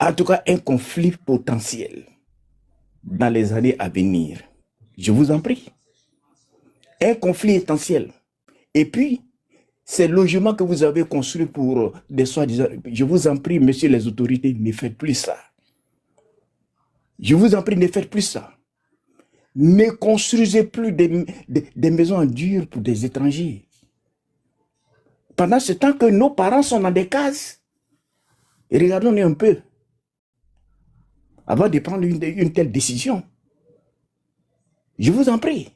en tout cas un conflit potentiel dans les années à venir. Je vous en prie. Un conflit potentiel. Et puis, ces logements que vous avez construits pour des soi-disant, je vous en prie, messieurs les autorités, ne faites plus ça. Je vous en prie, ne faites plus ça. Ne construisez plus des maisons en dur pour des étrangers. Pendant ce temps que nos parents sont dans des cases, et regardons-les un peu, avant de prendre une telle décision. Je vous en prie.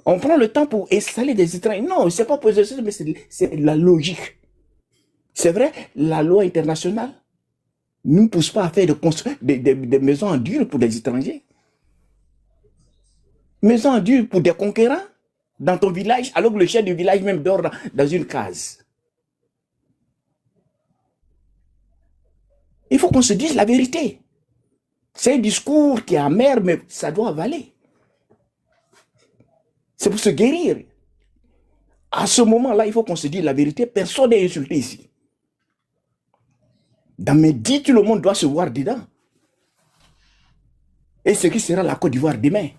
On prend le temps pour installer des étrangers. Non, ce n'est pas pour ça, mais c'est la logique. C'est vrai, la loi internationale ne nous pousse pas à faire des maisons en dur pour des étrangers. Maisons en dur pour des conquérants dans ton village, alors que le chef du village même dort dans une case. Il faut qu'on se dise la vérité. C'est un discours qui est amer, mais ça doit avaler. C'est pour se guérir. À ce moment-là, il faut qu'on se dise la vérité. Personne n'est insulté ici. Dans mes dits, tout le monde doit se voir dedans. Et ce qui sera la Côte d'Ivoire demain.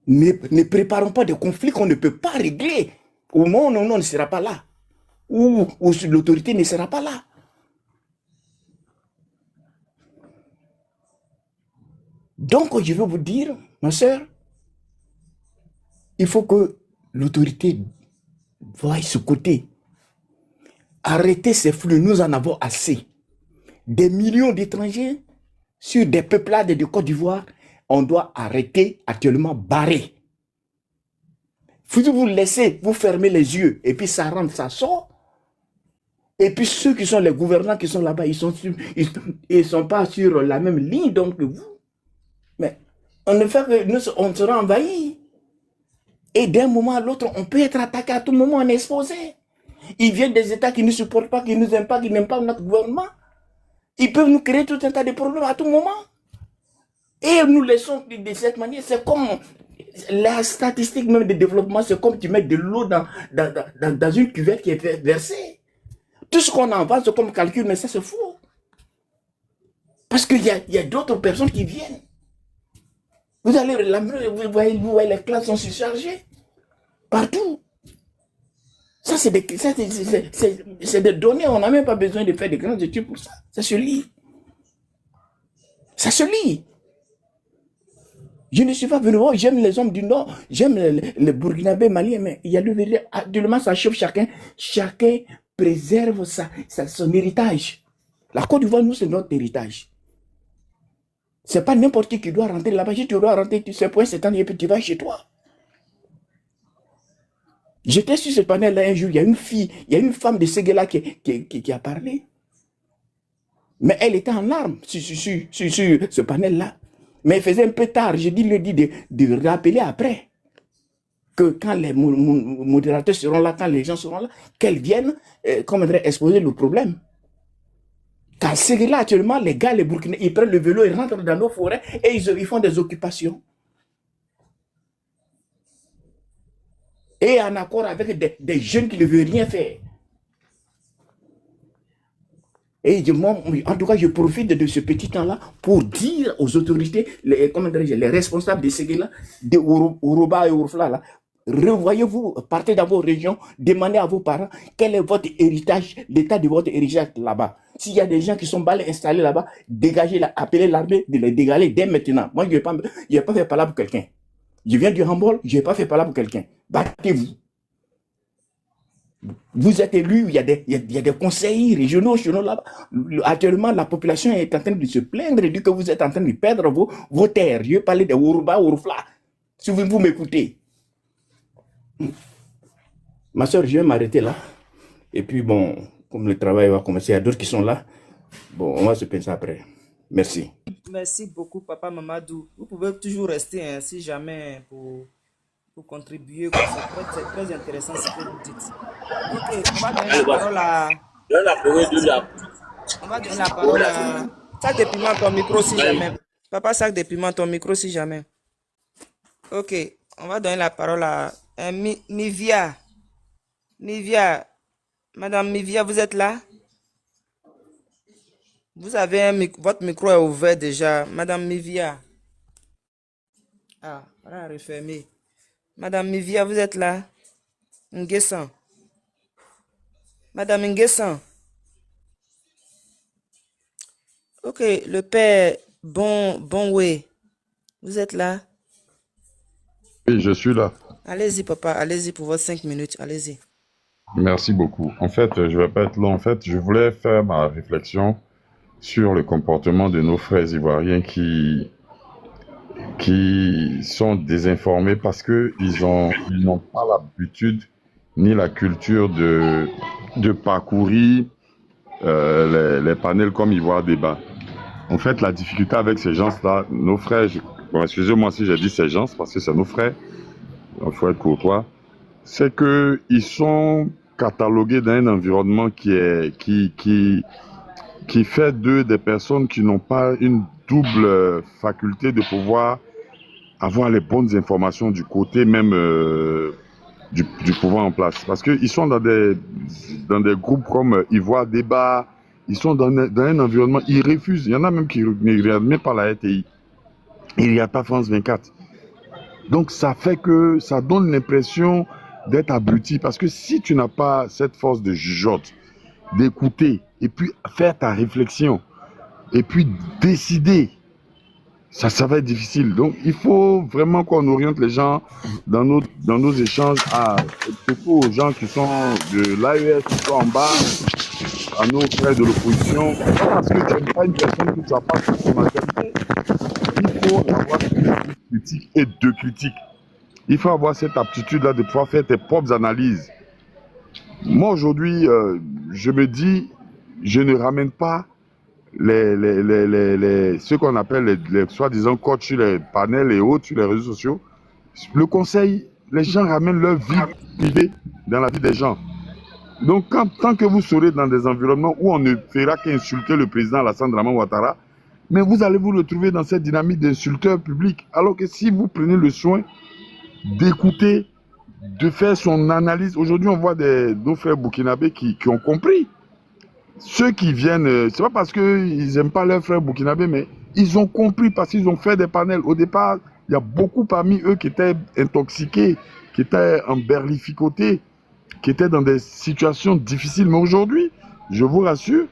Ne préparons pas de conflits qu'on ne peut pas régler. Au moment où on ne sera pas là. Où l'autorité ne sera pas là. Donc, je veux vous dire, ma soeur, il faut que l'autorité voie ce côté. Arrêtez ces flux, nous en avons assez. Des millions d'étrangers sur des peuplades de Côte d'Ivoire, on doit arrêter actuellement, barrer. Vous laissez, vous fermez les yeux, et puis ça rentre, ça sort. Et puis ceux qui sont les gouvernants qui sont là-bas, ils sont pas sur la même ligne donc que vous. Mais on ne fait que nous, on sera envahis. Et d'un moment à l'autre, on peut être attaqué à tout moment, on est exposé. Ils viennent des États qui ne supportent pas, qui ne nous aiment pas, qui n'aiment pas notre gouvernement. Ils peuvent nous créer tout un tas de problèmes à tout moment. Et nous laissons de cette manière. C'est comme la statistique même de développement, c'est comme tu mets de l'eau dans une cuvette qui est versée. Tout ce qu'on en va, c'est comme calcul, mais ça c'est faux. Parce qu'il y a d'autres personnes qui viennent. Vous allez, vous voyez, les classes sont surchargées. Partout. Ça, c'est des données. On n'a même pas besoin de faire de grandes études pour ça. Ça se lit. Ça se lit. Je ne suis pas venu. Oh, j'aime les hommes du Nord. J'aime les Burkinabés, Maliens. Mais il y a le vérité. Actuellement, ça chauffe chacun. Chacun préserve son héritage. La Côte d'Ivoire, nous, c'est notre héritage. Ce n'est pas n'importe qui doit rentrer là-bas. Si tu dois rentrer, tu sais, pour cette année, et puis tu vas chez toi. J'étais sur ce panel-là un jour, il y a une fille, il y a une femme de Séguéla qui a parlé. Mais elle était en larmes sur ce panel-là. Mais elle faisait un peu tard. Je lui ai dit de rappeler après. Que quand les modérateurs seront là, quand les gens seront là, qu'elles viennent, exposer le problème. Car Séguéla, actuellement, les gars, les Burkinabés, ils prennent le vélo, ils rentrent dans nos forêts et ils font des occupations. et en accord avec des jeunes qui ne veulent rien faire. Et en tout cas, je profite de ce petit temps-là pour dire aux autorités, les responsables de ces là, de Uruba et Urufla, là, revoyez-vous, partez dans vos régions, demandez à vos parents quel est votre héritage, l'état de votre héritage là-bas. S'il y a des gens qui sont mal installés là-bas, dégagez-la, appelez l'armée de les dégager dès maintenant. Moi, je ne vais pas faire parler pour quelqu'un. Je viens du handball, je ne vais pas faire parler pour quelqu'un. Battez-vous. Vous êtes élus, il y a des conseillers régionaux là-bas. Actuellement, la population est en train de se plaindre et dit que vous êtes en train de perdre vos terres. Je vais parler de Uruba, Urufla. Si vous m'écoutez. Ma soeur, je vais m'arrêter là. Et puis bon, comme le travail va commencer, il y a d'autres qui sont là. Bon, on va se penser après. Merci. Merci beaucoup, Papa Mamadou. Vous pouvez toujours rester, hein, si jamais, pour contribuer. C'est très intéressant ce que vous dites. Ok, on va donner la parole à... On va donner la parole à... Sac de piment, ton micro si jamais. Papa, sac de piment, ton micro si jamais. Ok, on va donner la parole à Mivia. Mivia. Madame Mivia, vous êtes là? Vous avez votre micro est ouvert déjà. Madame Mivia. Ah, voilà, refermé. Madame Mivia, vous êtes là? Nguessan. Madame Nguessan. Ok, le père Bonway. Vous êtes là? Oui, je suis là. Allez-y, papa. Allez-y pour vos 5 minutes. Allez-y. Merci beaucoup. En fait, je vais pas être long. En fait, je voulais faire ma réflexion sur le comportement de nos frères ivoiriens qui sont désinformés parce que ils n'ont pas l'habitude ni la culture de parcourir les panels comme Ivoire Débat. En fait, la difficulté avec ces gens-là, nos frères, bon, excusez-moi si j'ai dit ces gens, parce que c'est nos frères, il faut être courtois, c'est que ils sont catalogués dans un environnement qui fait d'eux des personnes qui n'ont pas une double faculté de pouvoir avoir les bonnes informations du côté même du pouvoir en place. Parce qu'ils sont dans des groupes comme Ivoire Débat, ils sont dans un environnement, ils refusent. Il y en a même qui ne regardent même pas la RTI. Il n'y a pas France 24. Donc ça fait que ça donne l'impression d'être abruti. Parce que si tu n'as pas cette force de jugeote, d'écouter, et puis faire ta réflexion, et puis décider, ça va être difficile. Donc il faut vraiment qu'on oriente les gens dans nos échanges, surtout aux gens qui sont de l'AES, qui sont en bas, à nos frères de l'opposition. Parce que tu n'es pas une personne qui ne soit pas sur son actualité. Il faut avoir une critique et deux critiques. Il faut avoir cette aptitude-là de pouvoir faire tes propres analyses. Moi aujourd'hui, je me dis, je ne ramène pas ce qu'on appelle les soi-disant coachs sur les panels et autres, sur les réseaux sociaux. Le conseil, les gens ramènent leur vie privée dans la vie des gens. Donc, tant que vous serez dans des environnements où on ne fera qu'insulter le président Alassane Dramane Ouattara, mais vous allez vous retrouver dans cette dynamique d'insulteur public. Alors que si vous prenez le soin d'écouter, de faire son analyse, aujourd'hui on voit nos frères burkinabés qui ont compris. Ceux qui viennent, c'est pas parce qu'ils n'aiment pas leurs frères burkinabés, mais ils ont compris parce qu'ils ont fait des panels. Au départ, il y a beaucoup parmi eux qui étaient intoxiqués, qui étaient emberlificotés, qui étaient dans des situations difficiles. Mais aujourd'hui, je vous rassure,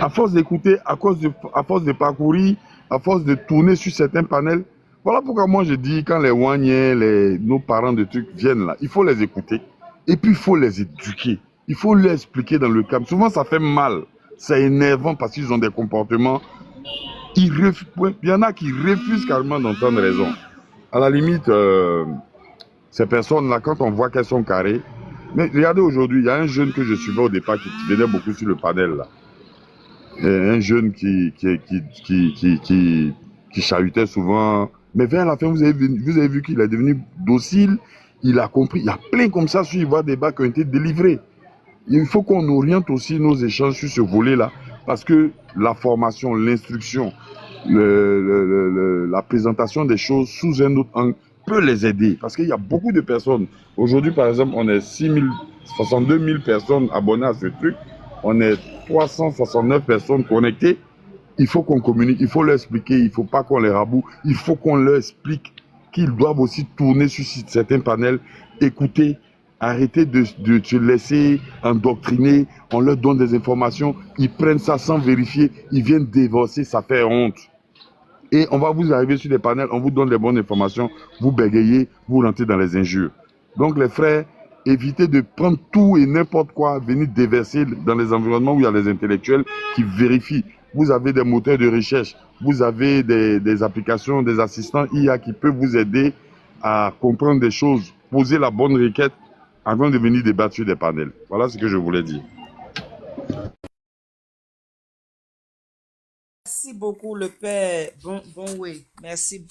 à force d'écouter, à force de parcourir, à force de tourner sur certains panels, voilà pourquoi moi je dis, quand les Wanyens, nos parents de trucs viennent là, il faut les écouter et puis il faut les éduquer. Il faut leur expliquer dans le cadre. Souvent ça fait mal, c'est énervant parce qu'ils ont des comportements. Il y en a qui refusent carrément d'entendre raison. À la limite, ces personnes-là, quand on voit qu'elles sont carrées, mais regardez aujourd'hui, il y a un jeune que je suivais au départ qui venait beaucoup sur le panel là. Un jeune qui chahutait souvent. Mais vers la fin, vous avez vu qu'il est devenu docile, il a compris. Il y a plein comme ça sur Ivoire Débat qui ont été délivrés. Il faut qu'on oriente aussi nos échanges sur ce volet-là, parce que la formation, l'instruction, la présentation des choses sous un autre angle peut les aider. Parce qu'il y a beaucoup de personnes. Aujourd'hui, par exemple, on est 62 000 personnes abonnées à ce truc. On est 369 personnes connectées. Il faut qu'on communique, il faut leur expliquer, il ne faut pas qu'on les raboue. Il faut qu'on leur explique qu'ils doivent aussi tourner sur certains panels, écouter, arrêter de se laisser endoctriner. On leur donne des informations, ils prennent ça sans vérifier, ils viennent déverser, ça fait honte. Et on va vous arriver sur les panels, on vous donne les bonnes informations, vous bégayez, vous rentrez dans les injures. Donc les frères, évitez de prendre tout et n'importe quoi, venir déverser dans les environnements où il y a les intellectuels qui vérifient. Vous avez des moteurs de recherche, vous avez des applications, des assistants IA qui peuvent vous aider à comprendre des choses, poser la bonne requête avant de venir débattre sur des panels. Voilà ce que je voulais dire. Merci beaucoup, le père Bonway. Merci.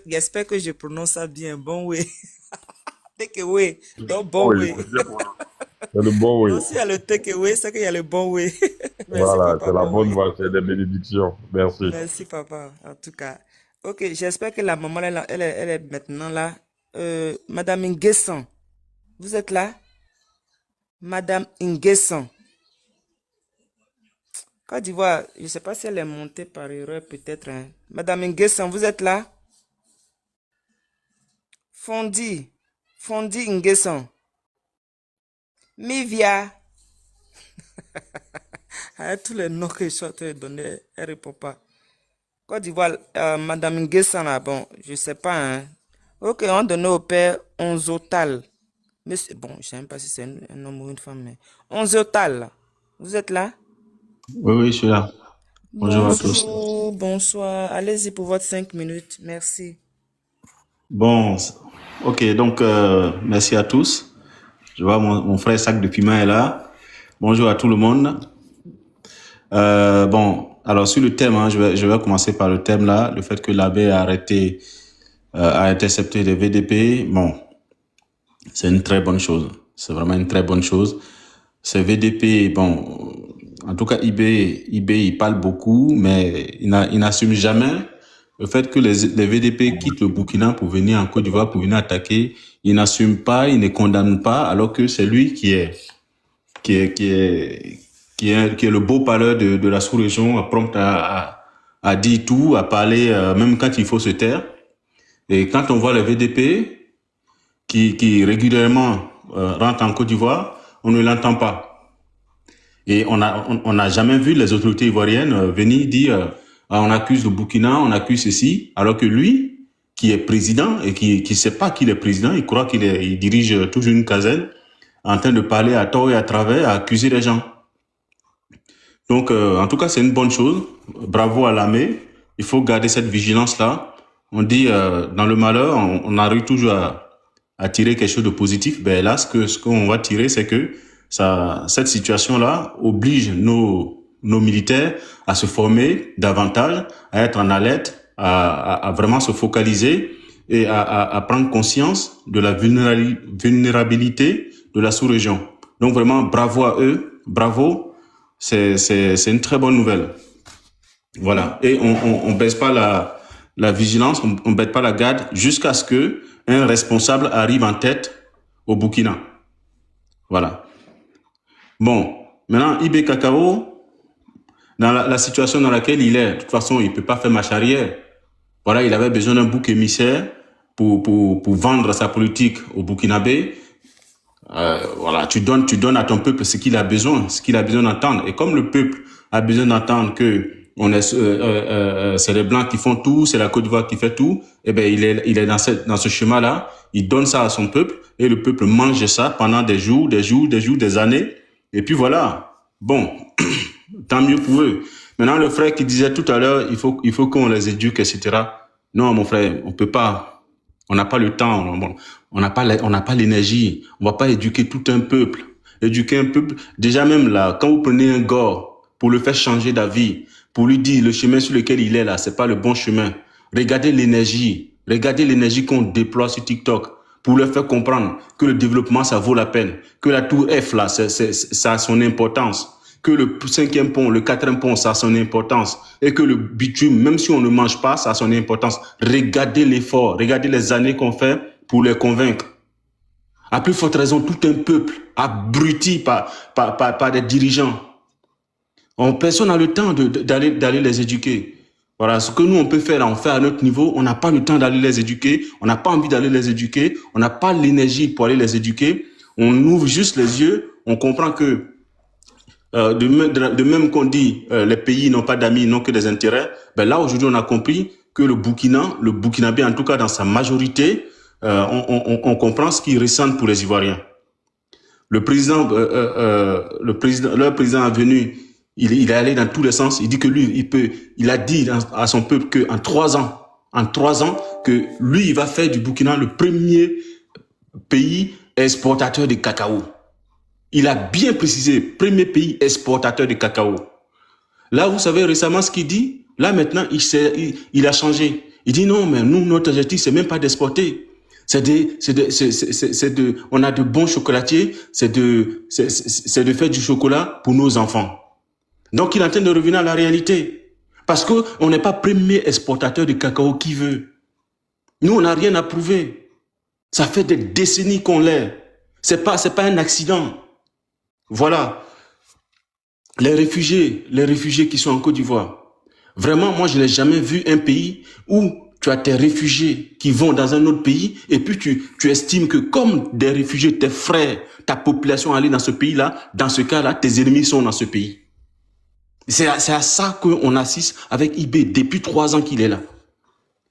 J'espère que je prononce ça bien. Bonway. Takeaway. Donc, Bonway. C'est le bon way. Donc, s'il y a le takeaway, c'est qu'il y a le bon way. Merci, Voilà, papa c'est la bonne Bonway. voie, c'est des bénédictions. Merci. Merci, papa. En tout cas. Ok, j'espère que la maman, elle est maintenant là. Madame Nguessan, vous êtes là? Madame Nguessan. Côte d'Ivoire, je ne sais pas si elle est montée par erreur, peut-être. Hein. Madame Nguessan, vous êtes là? Fondi Nguessan. Mivia. Avec tous les noms que je suis en train de donner, elle ne répond pas. Côte d'Ivoire, Madame Nguessan, là, bon, je ne sais pas. Hein. Ok, on donne au père Onzotal. Mais bon, je ne sais même pas si c'est un homme ou une femme. Mais... Onzotal, là. Vous êtes là? Oui, je suis là. Bonjour à tous. Bonsoir. Allez-y pour votre 5 minutes. Merci. Bon, ok, donc merci à tous. Je vois mon frère Sac de Piment est là. Bonjour à tout le monde. Bon, alors sur le thème, hein, je vais commencer par le thème là, le fait que l'abbé a intercepté les VDP. Bon, c'est une très bonne chose. C'est vraiment une très bonne chose. Ces VDP, bon, en tout cas IB, il parle beaucoup, mais il n'assume jamais le fait que les VDP quittent le Burkina pour venir en Côte d'Ivoire, pour venir attaquer. Il n'assume pas, il ne condamne pas, alors que c'est lui qui est le beau parleur de la sous-région, prompt à dire tout, à parler, même quand il faut se taire. Et quand on voit les VDP qui régulièrement rentrent en Côte d'Ivoire, on ne l'entend pas. Et on n'a jamais vu les autorités ivoiriennes venir dire on accuse le Burkina, on accuse ceci, alors que lui, qui est président et qui sait pas qu'il est président, il croit il dirige toujours une caserne, en train de parler à tort et à travers, à accuser les gens. Donc, en tout cas, c'est une bonne chose. Bravo à l'armée. Il faut garder cette vigilance-là. On dit, dans le malheur, on arrive toujours à tirer quelque chose de positif. Ben là, ce qu'on va tirer, c'est que cette situation-là oblige nos militaires à se former davantage, à être en alerte, à vraiment se focaliser et à prendre conscience de la vulnérabilité de la sous-région. Donc vraiment, bravo à eux, bravo. C'est une très bonne nouvelle. Voilà. Et on baisse pas la vigilance, on baisse pas la garde jusqu'à ce que un responsable arrive en tête au Burkina. Voilà. Bon. Maintenant, IB Cacao, dans la situation dans laquelle il est, de toute façon, il peut pas faire marche arrière. Voilà, il avait besoin d'un bouc émissaire pour vendre sa politique au Burkinabé. Voilà, tu donnes à ton peuple ce qu'il a besoin d'entendre. Et comme le peuple a besoin d'entendre que c'est les Blancs qui font tout, c'est la Côte d'Ivoire qui fait tout, eh ben il est dans ce chemin-là. Il donne ça à son peuple et le peuple mange ça pendant des jours, des années. Et puis voilà. Bon, tant mieux pour eux. Maintenant, le frère qui disait tout à l'heure, il faut qu'on les éduque, etc. Non, mon frère, on peut pas. On n'a pas le temps. On n'a pas l'énergie. On va pas éduquer tout un peuple. Éduquer un peuple. Déjà même là, quand vous prenez un gars pour le faire changer d'avis, pour lui dire le chemin sur lequel il est là, c'est pas le bon chemin. Regardez l'énergie qu'on déploie sur TikTok pour leur faire comprendre que le développement ça vaut la peine, que la tour F là, ça a son importance. que le 5e pont, le 4e pont, ça a son importance, et que le bitume, même si on ne mange pas, ça a son importance. Regardez l'effort, regardez les années qu'on fait pour les convaincre. À plus forte raison, tout un peuple abruti par des dirigeants. Personne n'a le temps d'aller les éduquer. Voilà, ce que nous, on peut faire, on fait à notre niveau. On n'a pas le temps d'aller les éduquer. On n'a pas envie d'aller les éduquer. On n'a pas l'énergie pour aller les éduquer. On ouvre juste les yeux. On comprend que, de même qu'on dit, les pays n'ont pas d'amis, n'ont que des intérêts. Ben là, aujourd'hui, on a compris que le Burkinabé, en tout cas dans sa majorité, on comprend ce qu'ils ressentent pour les Ivoiriens. Leur président est venu, il est allé dans tous les sens. Il dit que lui, il a dit à son peuple que en 3 ans, que lui, il va faire du Burkina le premier pays exportateur de cacao. Il a bien précisé, premier pays exportateur de cacao. Là, vous savez récemment ce qu'il dit. Là, maintenant, il a changé. Il dit non, mais nous, notre objectif, c'est même pas d'exporter. On a de bons chocolatiers, c'est de faire du chocolat pour nos enfants. Donc, il est en train de revenir à la réalité. Parce que on n'est pas premier exportateur de cacao qui veut. Nous, on n'a rien à prouver. Ça fait des décennies qu'on l'est. C'est pas un accident. Voilà. Les réfugiés qui sont en Côte d'Ivoire. Vraiment, moi, je n'ai jamais vu un pays où tu as tes réfugiés qui vont dans un autre pays et puis tu estimes que comme des réfugiés, tes frères, ta population allait dans ce pays-là, dans ce cas-là, tes ennemis sont dans ce pays. C'est à ça qu'on assiste avec IB depuis 3 ans qu'il est là.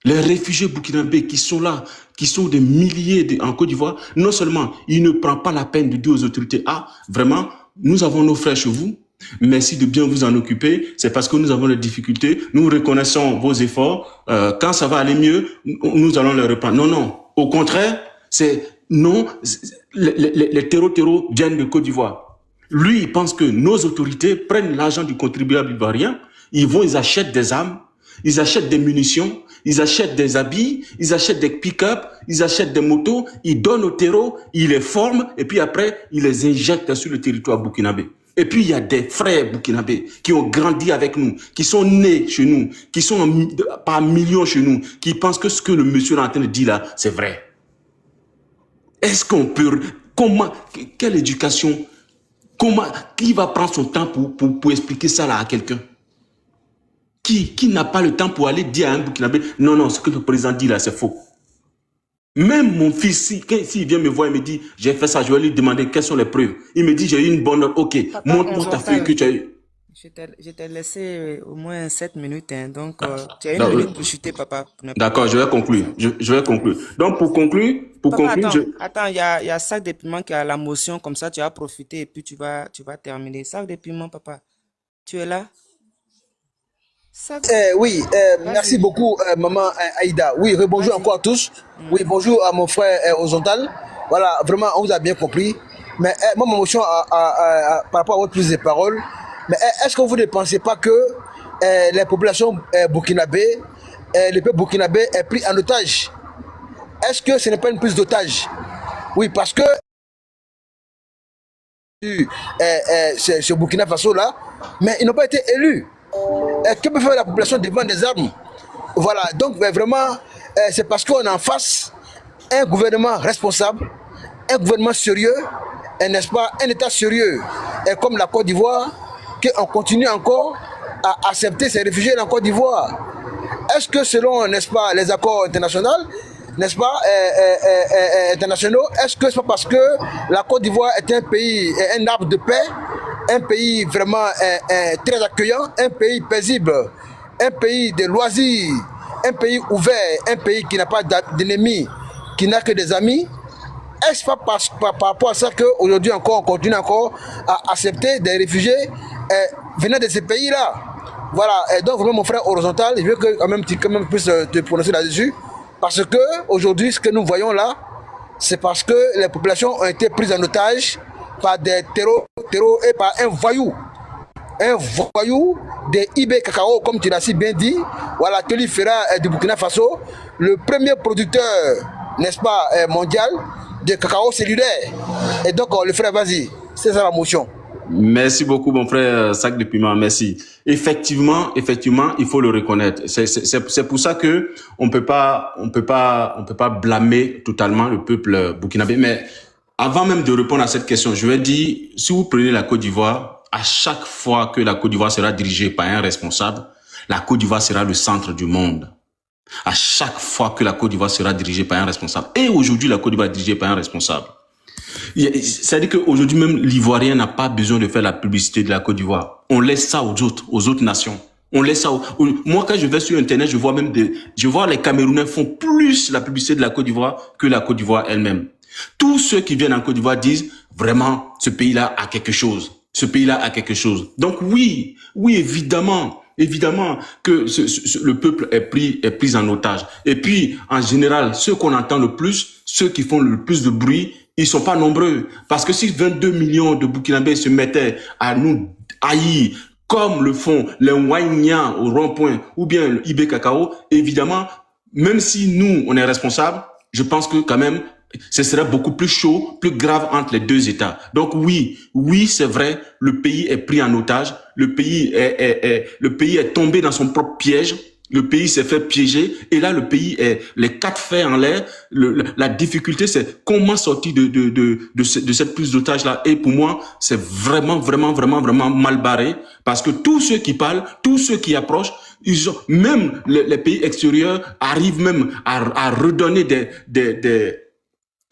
Les réfugiés burkinabés qui sont là, qui sont des milliers en Côte d'Ivoire, non seulement il ne prend pas la peine de dire aux autorités, ah, vraiment, nous avons nos frères chez vous, merci de bien vous en occuper, c'est parce que nous avons des difficultés, nous reconnaissons vos efforts, quand ça va aller mieux, nous allons les reprendre. Non, non, au contraire, les terreaux viennent de Côte d'Ivoire. Lui, il pense que nos autorités prennent l'argent du contribuable ivoirien, ils achètent des armes, ils achètent des munitions, ils achètent des habits, ils achètent des pick-up, ils achètent des motos, ils donnent aux terreaux, ils les forment et puis après, ils les injectent sur le territoire burkinabé. Et puis, il y a des frères burkinabés qui ont grandi avec nous, qui sont nés chez nous, qui sont par millions chez nous, qui pensent que ce que le monsieur est en train de dire là, c'est vrai. Est-ce qu'on peut... Quelle éducation? Qui va prendre son temps pour expliquer ça là à quelqu'un? Qui n'a pas le temps pour aller dire à un Burkinabé, non, ce que le président dit là, c'est faux. Même mon fils, s'il vient me voir et me dit, j'ai fait ça, je vais lui demander quelles sont les preuves. Il me dit, j'ai eu une bonne note, ok, montre-moi ta feuille que tu as eu. Je t'ai laissé au moins 7 minutes, hein, donc tu as 1 minute pour chuter, papa. D'accord, je vais conclure. Je vais conclure. Donc, pour conclure, Attends, il y a sac de piment qui a la motion, comme ça tu vas profiter et puis tu vas terminer. Sac de piment, papa. Tu es là? Oui, merci beaucoup, maman Aïda. Oui, rebonjour encore à tous. Oui, bonjour à mon frère Horizontal. Voilà, vraiment, on vous a bien compris. Mais moi, ma motion par rapport à votre prise de parole, mais est-ce que vous ne pensez pas que les populations burkinabées, le peuple burkinabé est pris en otage? Est-ce que ce n'est pas une prise d'otage? Oui, parce que ce Burkina Faso-là, mais ils n'ont pas été élus. Que peut faire la population devant des armes? Voilà, donc vraiment, c'est parce qu'on a en face un gouvernement responsable, un gouvernement sérieux, n'est-ce pas, un État sérieux, et comme la Côte d'Ivoire, qu'on continue encore à accepter ces réfugiés en Côte d'Ivoire. Est-ce que selon, n'est-ce pas, les accords internationaux, n'est-ce pas, internationaux, est-ce que c'est pas parce que la Côte d'Ivoire est un pays, un arbre de paix, un pays vraiment très accueillant, un pays paisible, un pays de loisirs, un pays ouvert, un pays qui n'a pas d'ennemis, qui n'a que des amis? Est-ce pas par rapport à ça qu'aujourd'hui encore, on continue encore à accepter des réfugiés venant de ces pays-là? Voilà, et donc vraiment mon frère Horizontal, je veux que quand même tu puisses te prononcer là-dessus, parce que aujourd'hui ce que nous voyons là, c'est parce que les populations ont été prises en otage par des terreaux et par un voyou de IB Cacao, comme tu l'as si bien dit. Voilà, Teli Ferra du Burkina Faso, le premier producteur, n'est-ce pas, mondial de cacao cellulaire. Et donc le frère, vas-y, c'est ça la motion. Merci beaucoup, mon frère Sac de Piment. Merci. Effectivement, il faut le reconnaître. C'est pour ça que on peut pas blâmer totalement le peuple burkinabé. Mais avant même de répondre à cette question, je vais dire, si vous prenez la Côte d'Ivoire, à chaque fois que la Côte d'Ivoire sera dirigée par un responsable, la Côte d'Ivoire sera le centre du monde. À chaque fois que la Côte d'Ivoire sera dirigée par un responsable. Et aujourd'hui, la Côte d'Ivoire est dirigée par un responsable. C'est-à-dire qu'aujourd'hui même, l'Ivoirien n'a pas besoin de faire la publicité de la Côte d'Ivoire. On laisse ça aux autres nations. On laisse ça Moi, quand je vais sur Internet, je vois les Camerounais font plus la publicité de la Côte d'Ivoire que la Côte d'Ivoire elle-même. Tous ceux qui viennent en Côte d'Ivoire disent vraiment, ce pays-là a quelque chose. Ce pays-là a quelque chose. Donc oui, évidemment que le peuple est pris en otage. Et puis, en général, ceux qu'on entend le plus, ceux qui font le plus de bruit, ils sont pas nombreux. Parce que si 22 millions de Burkinabés se mettaient à nous haïr, comme le font les Ouagnan au rond-point ou bien le IB Cacao, évidemment, même si nous, on est responsables, je pense que quand même, ce serait beaucoup plus chaud, plus grave entre les deux États. Donc oui, c'est vrai, le pays est pris en otage, le pays est tombé dans son propre piège, le pays s'est fait piéger, et là le pays est les quatre fers en l'air. La difficulté, c'est comment sortir de cette prise d'otage là. Et pour moi, c'est vraiment mal barré, parce que tous ceux qui parlent, tous ceux qui approchent, même les pays extérieurs arrivent même à redonner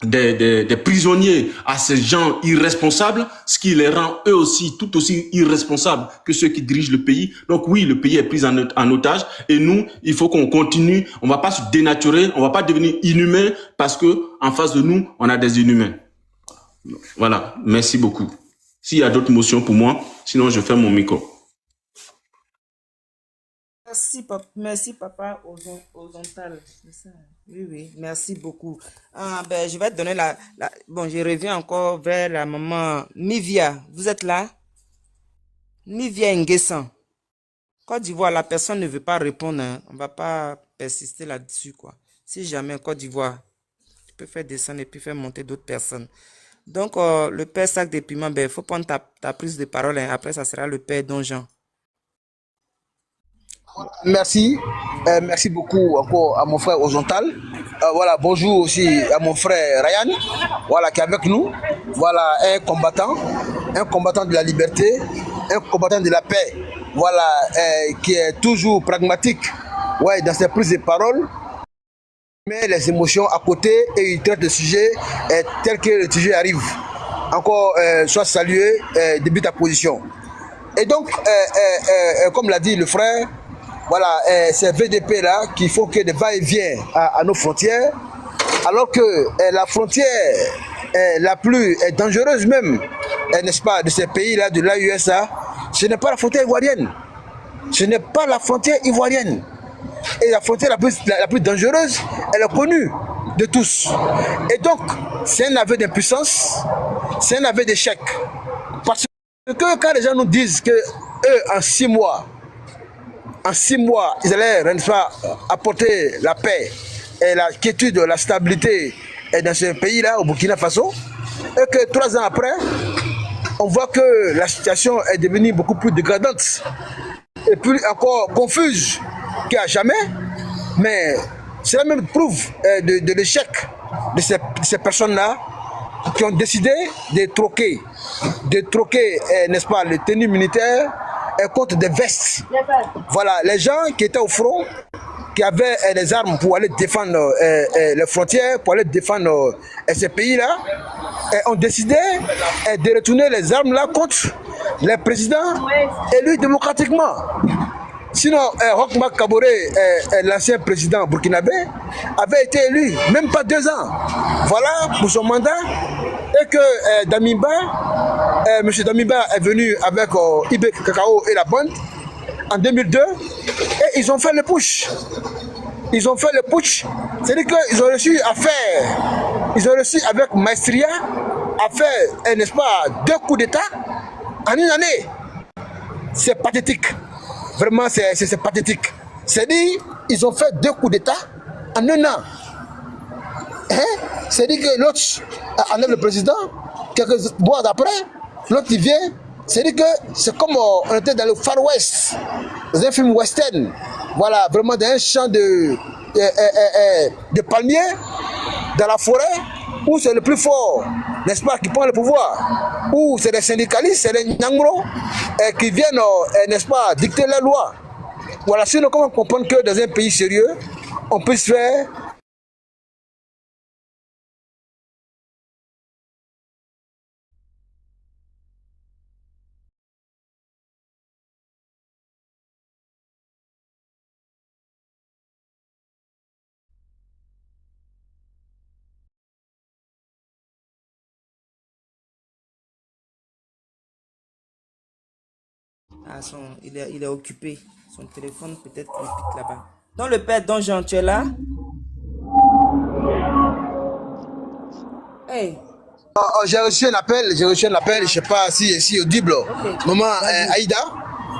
des prisonniers à ces gens irresponsables, ce qui les rend eux aussi tout aussi irresponsables que ceux qui dirigent le pays. Donc oui, le pays est pris en otage, et nous, il faut qu'on continue. On va pas se dénaturer, on va pas devenir inhumain parce que en face de nous, on a des inhumains. Voilà, merci beaucoup. S'il y a d'autres motions pour moi, sinon je ferme mon micro. Merci papa horizontal. C'est ça. Oui, merci beaucoup. Je vais te donner Bon, je reviens encore vers la maman Mivia. Vous êtes là? Mivia Nguessan. Côte d'Ivoire, la personne ne veut pas répondre. Hein. On ne va pas persister là-dessus, quoi. Si jamais Côte d'Ivoire, tu peux faire descendre et puis faire monter d'autres personnes. Donc, le père Sac de Piment, il faut prendre ta prise de parole. Hein. Après, ça sera le père Donjon. Merci. Merci beaucoup encore à mon frère Horizontal. Voilà, bonjour aussi à mon frère Ryan, voilà, qui est avec nous. Voilà, un combattant de la liberté, un combattant de la paix, voilà, qui est toujours pragmatique, ouais, dans ses prises de parole. Il met les émotions à côté et il traite le sujet tel que le sujet arrive. Encore, soit salué, débute ta position. Et donc, comme l'a dit le frère, voilà, ces VDP là qui font que des va-et-vient à nos frontières, alors que la frontière la plus dangereuse même, n'est-ce pas, de ces pays là, de l'AUSA, ce n'est pas la frontière ivoirienne. Ce n'est pas la frontière ivoirienne. Et la frontière la plus dangereuse, elle est connue de tous. Et donc, c'est un aveu d'impuissance, c'est un aveu d'échec. Parce que quand les gens nous disent que eux, en 6 mois, ils allaient apporter la paix et la quiétude, la stabilité dans ce pays-là, au Burkina Faso, et que 3 ans après, on voit que la situation est devenue beaucoup plus dégradante et plus encore confuse qu'à jamais. Mais cela même prouve de l'échec de ces personnes-là qui ont décidé de troquer, n'est-ce pas, les tenues militaires contre des vestes. Voilà, les gens qui étaient au front, qui avaient des armes pour aller défendre les frontières, pour aller défendre ces pays-là, ont décidé de retourner les armes là contre les présidents élus démocratiquement. Sinon, Roch-Marc Kaboré, l'ancien président burkinabé, avait été élu, même pas 2 ans. Voilà pour son mandat. Et que M. Damiba est venu avec IB Cacao et la bande en 2002. Et ils ont fait le putsch. C'est-à-dire qu'ils ont réussi à faire, avec maestria, à faire, n'est-ce pas, 2 coups d'État en 1 année. C'est pathétique. Vraiment, c'est pathétique. C'est-à-dire, ils ont fait 2 coups d'État en 1 an. Hein? C'est-à-dire que l'autre enlève le président, quelques mois après, l'autre il vient, C'est-à-dire que c'est comme on était dans le Far West, dans un film western. Voilà, vraiment dans un champ de palmiers, dans la forêt, où c'est le plus fort, n'est-ce pas, qui prend le pouvoir, où c'est des syndicalistes, c'est des Nyangro qui viennent, n'est-ce pas, dicter la loi. Voilà, sinon comment comprendre que dans un pays sérieux, on peut se faire Ah, il est occupé. Son téléphone peut-être le pique là-bas. Donc le père Don Jean, tu es là? Hey. J'ai reçu un appel, je sais pas si c'est audible. Okay. Maman Aïda,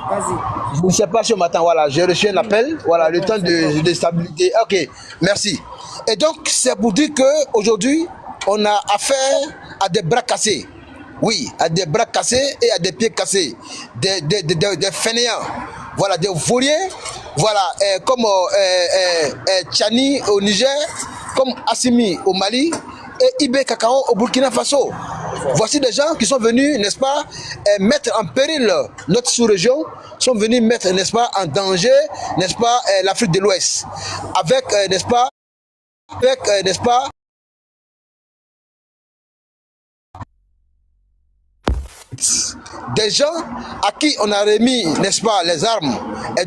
vas-y. Je ne sais pas ce matin, voilà, j'ai reçu un appel, voilà, le temps de stabilité. Ok, merci. Et donc, c'est pour dire qu'aujourd'hui, on a affaire à des bras cassés. Oui, à des bras cassés et à des pieds cassés. Des fainéants. Voilà, des vauriens. Voilà, comme Tchani au Niger, comme Assimi au Mali et Ibé Kakao au Burkina Faso. Voici des gens qui sont venus, n'est-ce pas, mettre en péril notre sous-région, sont venus mettre, n'est-ce pas, en danger, n'est-ce pas, l'Afrique de l'Ouest. Avec, n'est-ce pas, des gens à qui on a remis, n'est-ce pas, les armes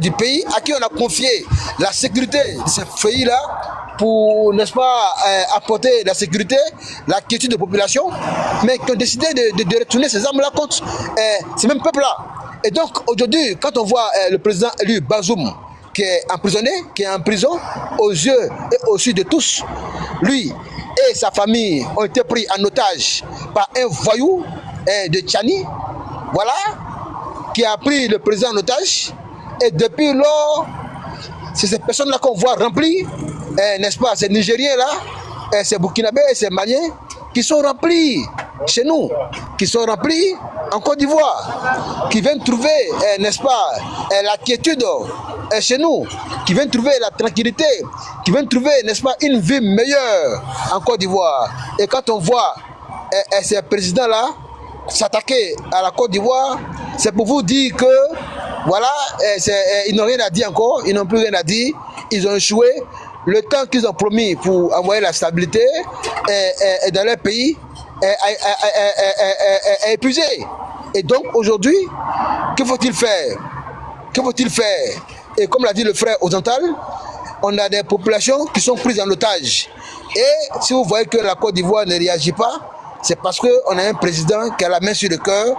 du pays, à qui on a confié la sécurité de ce pays-là pour, n'est-ce pas, apporter la sécurité, la quiétude de population, mais qui ont décidé de retourner ces armes-là contre ces mêmes peuples-là. Et donc, aujourd'hui, quand on voit le président élu Bazoum, qui est emprisonné, qui est en prison, aux yeux et aux yeux de tous, lui et sa famille ont été pris en otage par un voyou de Tchani, voilà, qui a pris le président en otage. Et depuis lors, c'est ces personnes-là qu'on voit remplir, n'est-ce pas, ces Nigériens-là, ces Burkinabés et ces Maliens, qui sont remplis chez nous, qui sont remplis en Côte d'Ivoire, qui viennent trouver, n'est-ce pas, la quiétude chez nous, qui viennent trouver la tranquillité, qui viennent trouver, n'est-ce pas, une vie meilleure en Côte d'Ivoire. Et quand on voit ces présidents-là s'attaquer à la Côte d'Ivoire, c'est pour vous dire que, voilà, ils n'ont rien à dire encore, ils n'ont plus rien à dire, ils ont échoué. Le temps qu'ils ont promis pour envoyer la stabilité dans leur pays est épuisé. Et donc aujourd'hui, que faut-il faire? Que faut-il faire? Et comme l'a dit le frère Ozantal, on a des populations qui sont prises en otage. Et si vous voyez que la Côte d'Ivoire ne réagit pas, c'est parce qu'on a un président qui a la main sur le cœur,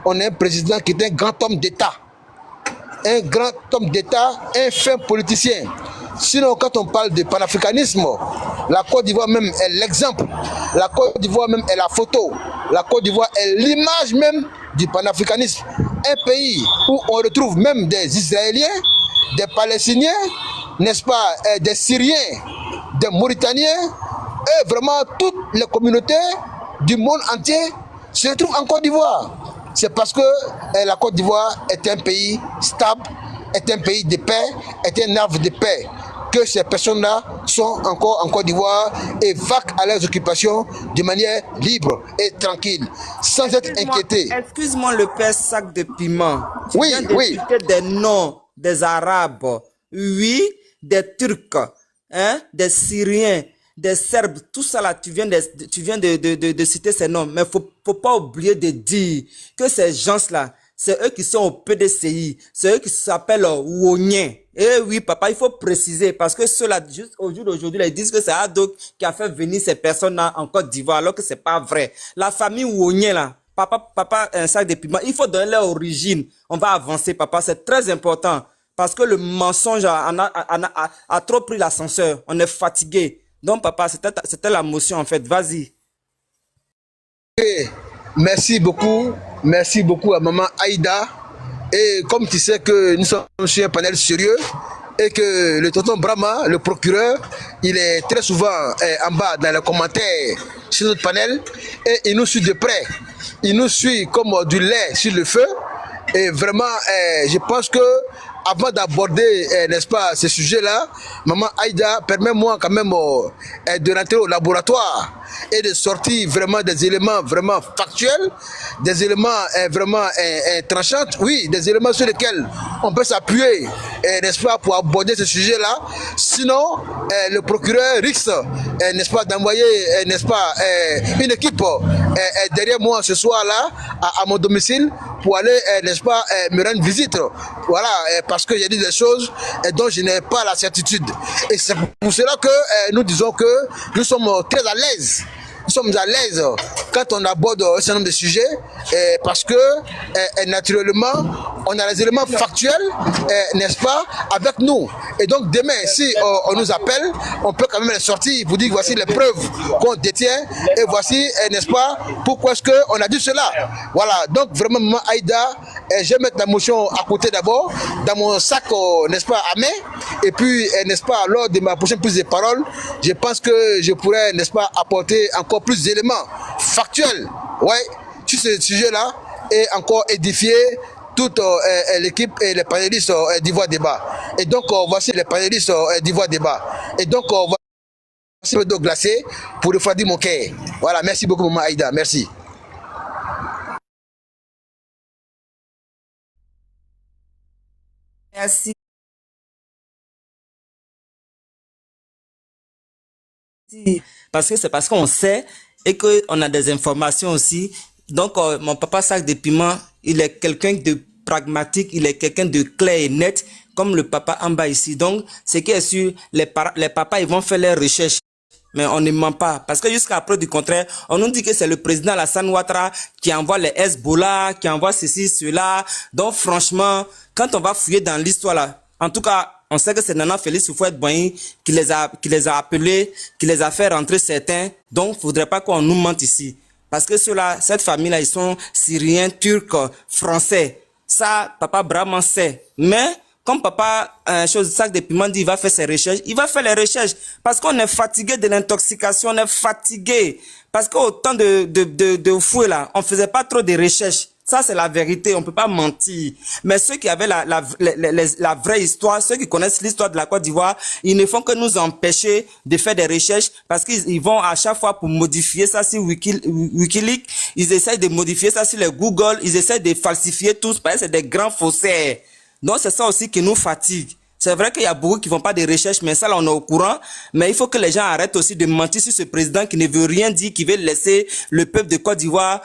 on a un président qui est un grand homme d'État. Un grand homme d'État, un fin politicien. Sinon, quand on parle de panafricanisme, la Côte d'Ivoire même est l'exemple. La Côte d'Ivoire même est la photo. La Côte d'Ivoire est l'image même du panafricanisme. Un pays où on retrouve même des Israéliens, des Palestiniens, n'est-ce pas, des Syriens, des Mauritaniens, et vraiment toutes les communautés du monde entier se retrouvent en Côte d'Ivoire. C'est parce que la Côte d'Ivoire est un pays stable, est un pays de paix, est un havre de paix, que ces personnes-là sont encore en Côte d'Ivoire et vaquent à leurs occupations de manière libre et tranquille, sans être inquiétés. Excuse-moi le père Sac de Piment. Tu viens de citer des noms des Arabes, oui, des Turcs, hein, des Syriens, des Serbes, tout ça là, tu viens de citer ces noms. Mais faut pas oublier de dire que ces gens-là, c'est eux qui sont au PDCI, c'est eux qui s'appellent Wonien. Eh oui, papa, il faut préciser, parce que ceux-là, juste au jour d'aujourd'hui, ils disent que c'est Haddock qui a fait venir ces personnes-là en Côte d'Ivoire, alors que c'est pas vrai. La famille Wonien, là, papa, un sac de piment, il faut donner leur origine. On va avancer, papa, c'est très important, parce que le mensonge a trop pris l'ascenseur. On est fatigué. Donc, papa, c'était la motion, en fait. Vas-y. Merci beaucoup à maman Aïda. Et comme tu sais que nous sommes sur un panel sérieux et que le tonton Brahma, le procureur, il est très souvent en bas dans les commentaires sur notre panel et il nous suit de près. il nous suit comme du lait sur le feu. Et vraiment, je pense que avant d'aborder, n'est-ce pas, ces sujets-là, Maman Aïda, permets-moi quand même de rentrer au laboratoire et de sortir vraiment des éléments vraiment factuels, des éléments vraiment tranchants, oui, des éléments sur lesquels on peut s'appuyer, n'est-ce pas, pour aborder ce sujet-là. Sinon, le procureur risque, n'est-ce pas, d'envoyer, n'est-ce pas, une équipe derrière moi ce soir-là, à mon domicile, pour aller, n'est-ce pas, me rendre visite. Voilà, parce que j'ai dit des choses dont je n'ai pas la certitude. Et c'est pour cela que nous disons que nous sommes très à l'aise. Nous sommes à l'aise quand on aborde un certain nombre de sujets parce que naturellement, on a les éléments factuels, n'est-ce pas, avec nous. Et donc demain, si on nous appelle, on peut quand même les sortir pour dire voici les preuves qu'on détient et voici, n'est-ce pas, pourquoi est-ce qu'on a dit cela. Voilà, donc vraiment, Maman Aïda, je vais mettre la motion à côté d'abord, dans mon sac, n'est-ce pas, à main. Et puis, n'est-ce pas, lors de ma prochaine prise de parole, je pense que je pourrais, n'est-ce pas, apporter encore plus d'éléments factuels, ouais, sur ce sujet-là, et encore édifier toute l'équipe et les panélistes d'Ivoire Débat. Et donc, voici les panélistes d'Ivoire Débat. Et donc, voici le dos glacé pour refroidir mon cœur. Voilà, merci beaucoup, Maman Aïda, merci. Merci. Parce que c'est parce qu'on sait et qu'on a des informations aussi. Donc, mon papa Sac de Piment, il est quelqu'un de pragmatique, il est quelqu'un de clair et net, comme le papa en bas ici. Donc, ce qui est sûr, les papas, ils vont faire leurs recherches. Mais on ne ment pas. Parce que jusqu'à preuve du contraire, on nous dit que c'est le président Alassane Ouattara qui envoie les Hezbollah, qui envoie ceci, cela. Donc, franchement, quand on va fouiller dans l'histoire là, en tout cas, on sait que c'est Nana Félix Houphouët-Boigny qui les a appelés, qui les a fait rentrer certains. Donc, il faudrait pas qu'on nous mente ici. Parce que ceux-là, cette famille-là, ils sont syriens, turcs, français. Ça, papa Brahman sait. Mais, comme papa, Sac de Piment dit, il va faire ses recherches, il va faire les recherches. Parce qu'on est fatigué de l'intoxication, on est fatigué. Parce qu'au temps de fouet là, on faisait pas trop de recherches. Ça, c'est la vérité, on peut pas mentir. Mais ceux qui avaient la vraie histoire, ceux qui connaissent l'histoire de la Côte d'Ivoire, ils ne font que nous empêcher de faire des recherches parce qu'ils vont à chaque fois pour modifier ça sur Wikileaks, ils essayent de modifier ça sur les Google, ils essayent de falsifier tout, parce que c'est des grands faussaires. Donc, c'est ça aussi qui nous fatigue. C'est vrai qu'il y a beaucoup qui font pas de recherches, mais ça, là, on est au courant. Mais il faut que les gens arrêtent aussi de mentir sur ce président qui ne veut rien dire, qui veut laisser le peuple de Côte d'Ivoire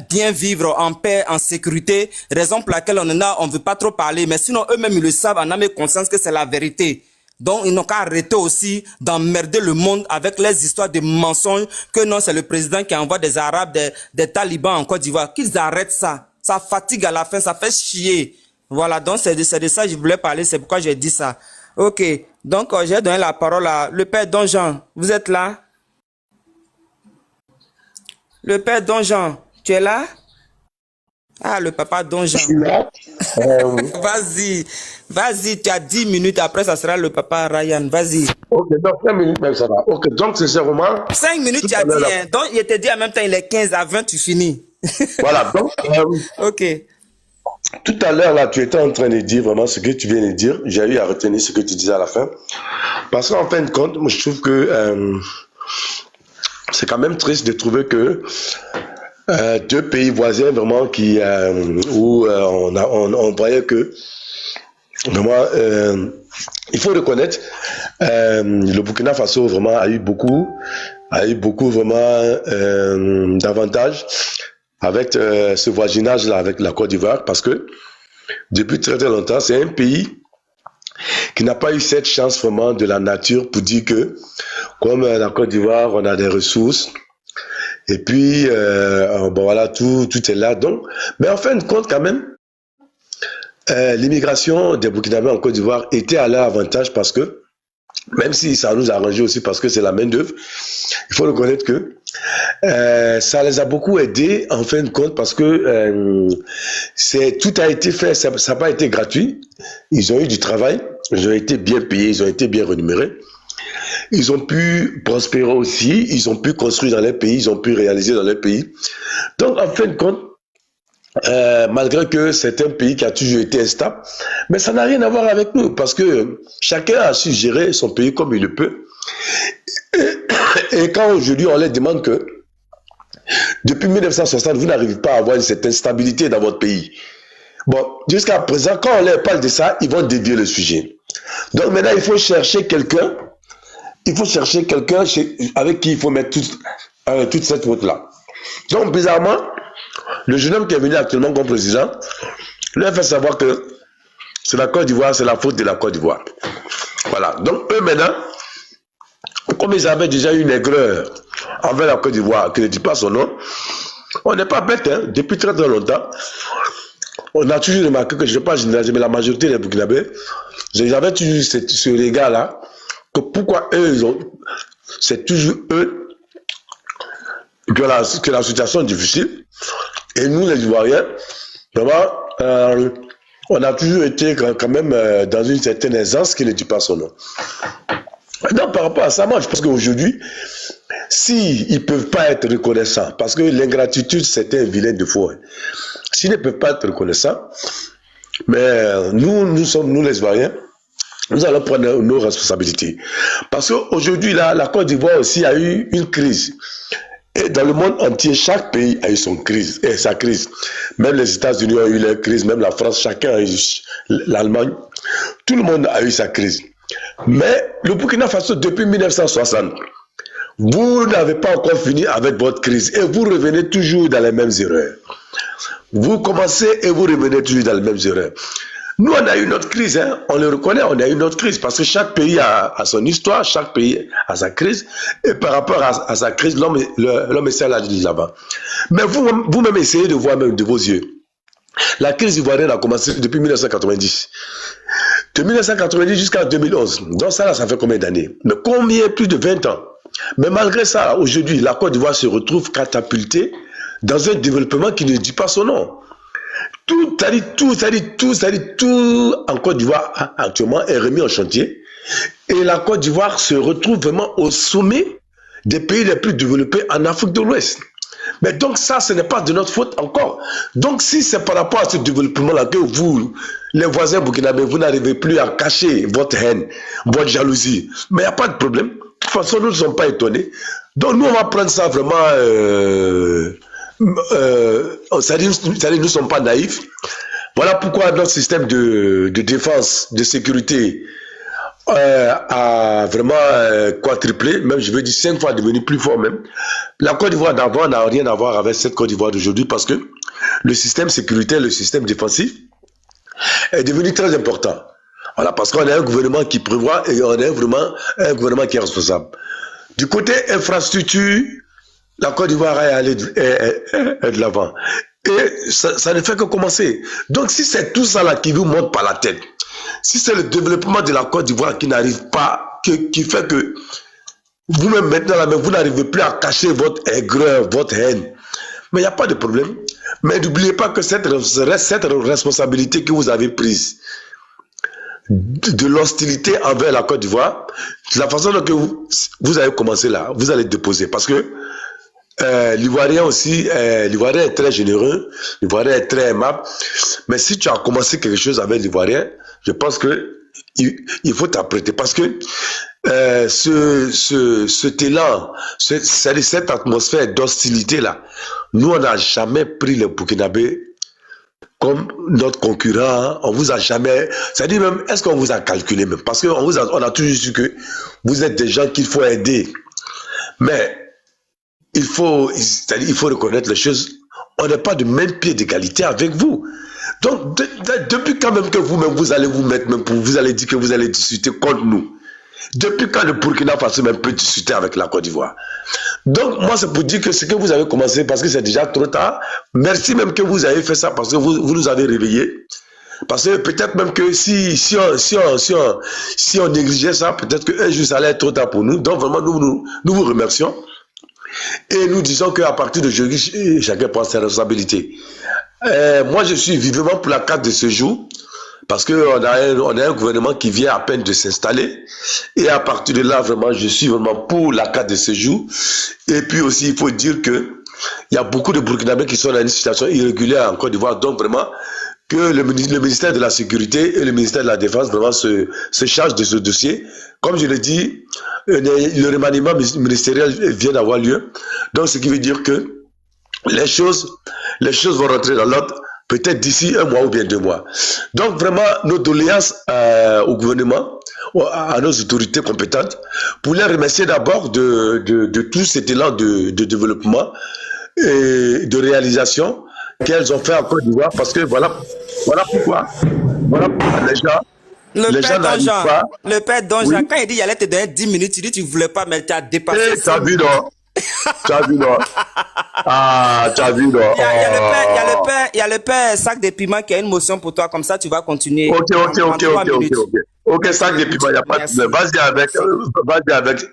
bien vivre en paix, en sécurité. Raison pour laquelle on veut pas trop parler. Mais sinon, eux-mêmes, ils le savent en âme et conscience que c'est la vérité. Donc, ils n'ont qu'à arrêter aussi d'emmerder le monde avec les histoires de mensonges que non, c'est le président qui envoie des Arabes, des talibans en Côte d'Ivoire. Qu'ils arrêtent ça. Ça fatigue à la fin, ça fait chier. Voilà, donc c'est de ça que je voulais parler, c'est pourquoi j'ai dit ça. Ok, donc j'ai donné la parole à le père Don Jean. Vous êtes là? Le père Don Jean, tu es là? Ah, le papa Don Jean. Vas-y, tu as 10 minutes, après ça sera le papa Ryan, vas-y. Ok, donc 5 minutes même ça va. Ok, donc sincèrement... 5 minutes tu as dit, hein. Donc il te dit en même temps, il est 15 à 20, tu finis. Voilà, donc... Ok. Tout à l'heure, là, tu étais en train de dire vraiment ce que tu viens de dire. J'ai eu à retenir ce que tu disais à la fin. Parce qu'en fin de compte, moi, je trouve que c'est quand même triste de trouver que deux pays voisins, vraiment, où on voyait que, vraiment, il faut reconnaître, le Burkina Faso, vraiment, a eu beaucoup vraiment, d'avantages avec ce voisinage-là avec la Côte d'Ivoire, parce que depuis très très longtemps, c'est un pays qui n'a pas eu cette chance vraiment de la nature pour dire que, comme la Côte d'Ivoire, on a des ressources, et puis, bon voilà, tout est là. Donc, mais en fin de compte, quand même, l'immigration des Burkinabés en Côte d'Ivoire était à leur avantage parce que, même si ça nous a arrangé aussi parce que c'est la main-d'œuvre, il faut reconnaître que ça les a beaucoup aidés en fin de compte parce que tout a été fait, ça n'a pas été gratuit. Ils ont eu du travail, ils ont été bien payés, ils ont été bien rémunérés. Ils ont pu prospérer aussi, ils ont pu construire dans les pays, ils ont pu réaliser dans les pays. Donc, en fin de compte, malgré que c'est un pays qui a toujours été instable, mais ça n'a rien à voir avec nous, parce que chacun a su gérer son pays comme il le peut. Et quand aujourd'hui on leur demande que depuis 1960, vous n'arrivez pas à avoir une certaine stabilité dans votre pays. Bon, jusqu'à présent, quand on leur parle de ça, ils vont dévier le sujet. Donc maintenant, il faut chercher quelqu'un, avec qui il faut mettre toute cette route-là. Donc bizarrement, le jeune homme qui est venu actuellement comme président, lui a fait savoir que c'est la Côte d'Ivoire, c'est la faute de la Côte d'Ivoire. Voilà. Donc eux maintenant, comme ils avaient déjà une aigreur envers la Côte d'Ivoire, qui ne dit pas son nom, on n'est pas bête, hein. Depuis très très longtemps. On a toujours remarqué que, je ne sais pas généraliser, mais la majorité des Burkinabés, j'avais toujours ce regard-là, que pourquoi eux, c'est toujours eux que la situation est difficile. Et nous, les Ivoiriens, vraiment, on a toujours été quand même dans une certaine aisance qui ne dit pas son nom. Non, par rapport à ça, moi, je pense qu'aujourd'hui, s'ils ne peuvent pas être reconnaissants, parce que l'ingratitude, c'est un vilain défaut. S'ils ne peuvent pas être reconnaissants, mais nous les Ivoiriens, nous allons prendre nos responsabilités. Parce qu'aujourd'hui, la Côte d'Ivoire aussi a eu une crise. Et dans le monde entier, chaque pays a eu sa crise. Même les États-Unis ont eu leur crise, même la France, chacun a eu, l'Allemagne, tout le monde a eu sa crise. Mais le Burkina Faso, depuis 1960, vous n'avez pas encore fini avec votre crise et vous revenez toujours dans les mêmes erreurs. Vous commencez et vous revenez toujours dans les mêmes erreurs. Nous, on a eu notre crise, hein. On le reconnaît, on a eu notre crise parce que chaque pays a son histoire, chaque pays a sa crise et par rapport à sa crise, l'homme est là là-bas. Mais vous-même essayez de voir même de vos yeux. La crise ivoirienne a commencé depuis 1990. De 1990 jusqu'à 2011. Donc ça fait combien d'années? Mais combien? Plus de 20 ans. Mais malgré ça, aujourd'hui, la Côte d'Ivoire se retrouve catapultée dans un développement qui ne dit pas son nom. Tout en Côte d'Ivoire actuellement est remis en chantier. Et la Côte d'Ivoire se retrouve vraiment au sommet des pays les plus développés en Afrique de l'Ouest. Mais donc ça, ce n'est pas de notre faute encore. Donc si c'est par rapport à ce développement-là que vous, les voisins burkinabés, vous n'arrivez plus à cacher votre haine, votre jalousie, mais il n'y a pas de problème. De toute façon, nous ne sommes pas étonnés. Donc nous, on va prendre ça vraiment... c'est-à-dire, nous ne sommes pas naïfs. Voilà pourquoi notre système de défense, de sécurité a vraiment quadruplé, même je veux dire 5 fois devenu plus fort même. La Côte d'Ivoire d'avant n'a rien à voir avec cette Côte d'Ivoire d'aujourd'hui parce que le système sécuritaire, le système défensif est devenu très important. Voilà, parce qu'on a un gouvernement qui prévoit et on a vraiment un gouvernement qui est responsable. Du côté infrastructure, la Côte d'Ivoire est allée de l'avant. Et ça ne fait que commencer. Donc si c'est tout ça là qui vous monte par la tête, si c'est le développement de la Côte d'Ivoire qui n'arrive pas, qui fait que vous-même maintenant là, vous n'arrivez plus à cacher votre aigreur, votre haine, mais il n'y a pas de problème. Mais n'oubliez pas que cette responsabilité que vous avez prise de l'hostilité envers la Côte d'Ivoire, la façon dont vous avez commencé là, vous allez déposer. Parce que l'Ivoirien aussi, l'Ivoirien est très généreux, l'Ivoirien est très aimable. Mais si tu as commencé quelque chose avec l'Ivoirien, je pense que il faut t'apprêter. Parce que cet élan, cette atmosphère d'hostilité là, nous on n'a jamais pris les Burkinabés comme notre concurrent, on vous a jamais, c'est-à-dire même, est-ce qu'on vous a calculé même? Parce qu'on on a toujours su que vous êtes des gens qu'il faut aider. Mais il faut reconnaître les choses. On n'est pas de même pied d'égalité avec vous. Donc, depuis quand même que vous-même, vous allez vous mettre, même vous allez dire que vous allez discuter contre nous. Depuis quand le Burkina Faso même peut discuter avec la Côte d'Ivoire? Donc, moi, c'est pour dire que ce que vous avez commencé, parce que c'est déjà trop tard, merci même que vous avez fait ça, parce que vous nous avez réveillés. Parce que peut-être même que si on négligeait ça, peut-être qu'un jour, ça allait être trop tard pour nous. Donc, vraiment, nous vous remercions. Et nous disons qu'à partir d'aujourd'hui, chacun prend ses responsabilités. Moi, je suis vivement pour la carte de ce jour, parce qu'on a un gouvernement qui vient à peine de s'installer. Et à partir de là, vraiment, je suis vraiment pour la carte de séjour. Et puis aussi, il faut dire que il y a beaucoup de Burkinabés qui sont dans une situation irrégulière en Côte d'Ivoire. Donc vraiment, que le ministère de la Sécurité et le ministère de la Défense vraiment se chargent de ce dossier. Comme je l'ai dit, le remaniement ministériel vient d'avoir lieu. Donc, ce qui veut dire que les choses vont rentrer dans l'ordre peut-être d'ici 1 mois ou bien 2 mois. Donc, vraiment, nos doléances au gouvernement, à nos autorités compétentes, pour les remercier d'abord de tout cet élan de développement et de réalisation qu'elles ont fait en Côte d'Ivoire, parce que voilà pourquoi les gens n'arrivent pas. Le père Donjan, Oui. quand il dit il allait te donner 10 minutes, tu dis tu voulais pas, mais tu as dépassé. Tu as vu, non? Tu as vu, non? Ah, tu as vu, non? Il y a le père Sac de Piment qui a une motion pour toi, comme ça tu vas continuer. Ok, sac de piment, il n'y a pas de problème. Vas-y avec.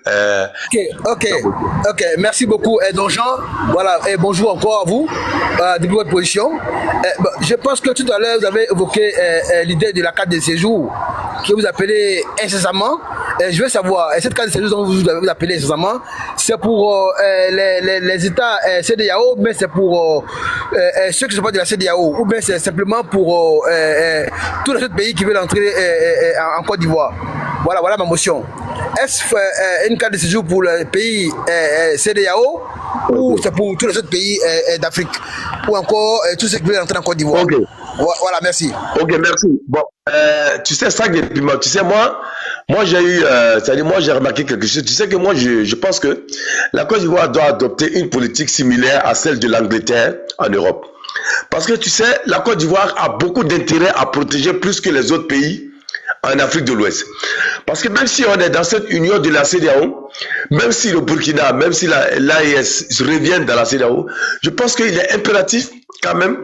Ok, merci beaucoup, Donjon. Voilà, et bonjour encore à vous, depuis votre position. Je pense que tout à l'heure, vous avez évoqué l'idée de la carte de séjour que vous appelez incessamment. Je veux savoir, cette carte de séjour dont vous appelez incessamment, c'est pour les États CEDEAO, mais c'est pour ceux qui ne sont pas de la CEDEAO, ou bien c'est simplement pour tous les autres pays qui veulent entrer en Côte d'Ivoire. Voilà ma motion. Est-ce une carte de séjour pour le pays CEDEAO ou c'est pour tous les autres pays d'Afrique ou encore tous ceux qui veulent entrer en Côte d'Ivoire? Voilà, merci. Ok, merci. Bon, tu sais, Sac de Piment, tu sais, moi j'ai eu, moi j'ai remarqué quelque chose. Tu sais que moi je pense que la Côte d'Ivoire doit adopter une politique similaire à celle de l'Angleterre en Europe. Parce que tu sais, la Côte d'Ivoire a beaucoup d'intérêt à protéger plus que les autres pays en Afrique de l'Ouest. Parce que même si on est dans cette union de la CEDEAO, même si le Burkina, même si l'AES reviennent dans la CEDEAO, je pense qu'il est impératif quand même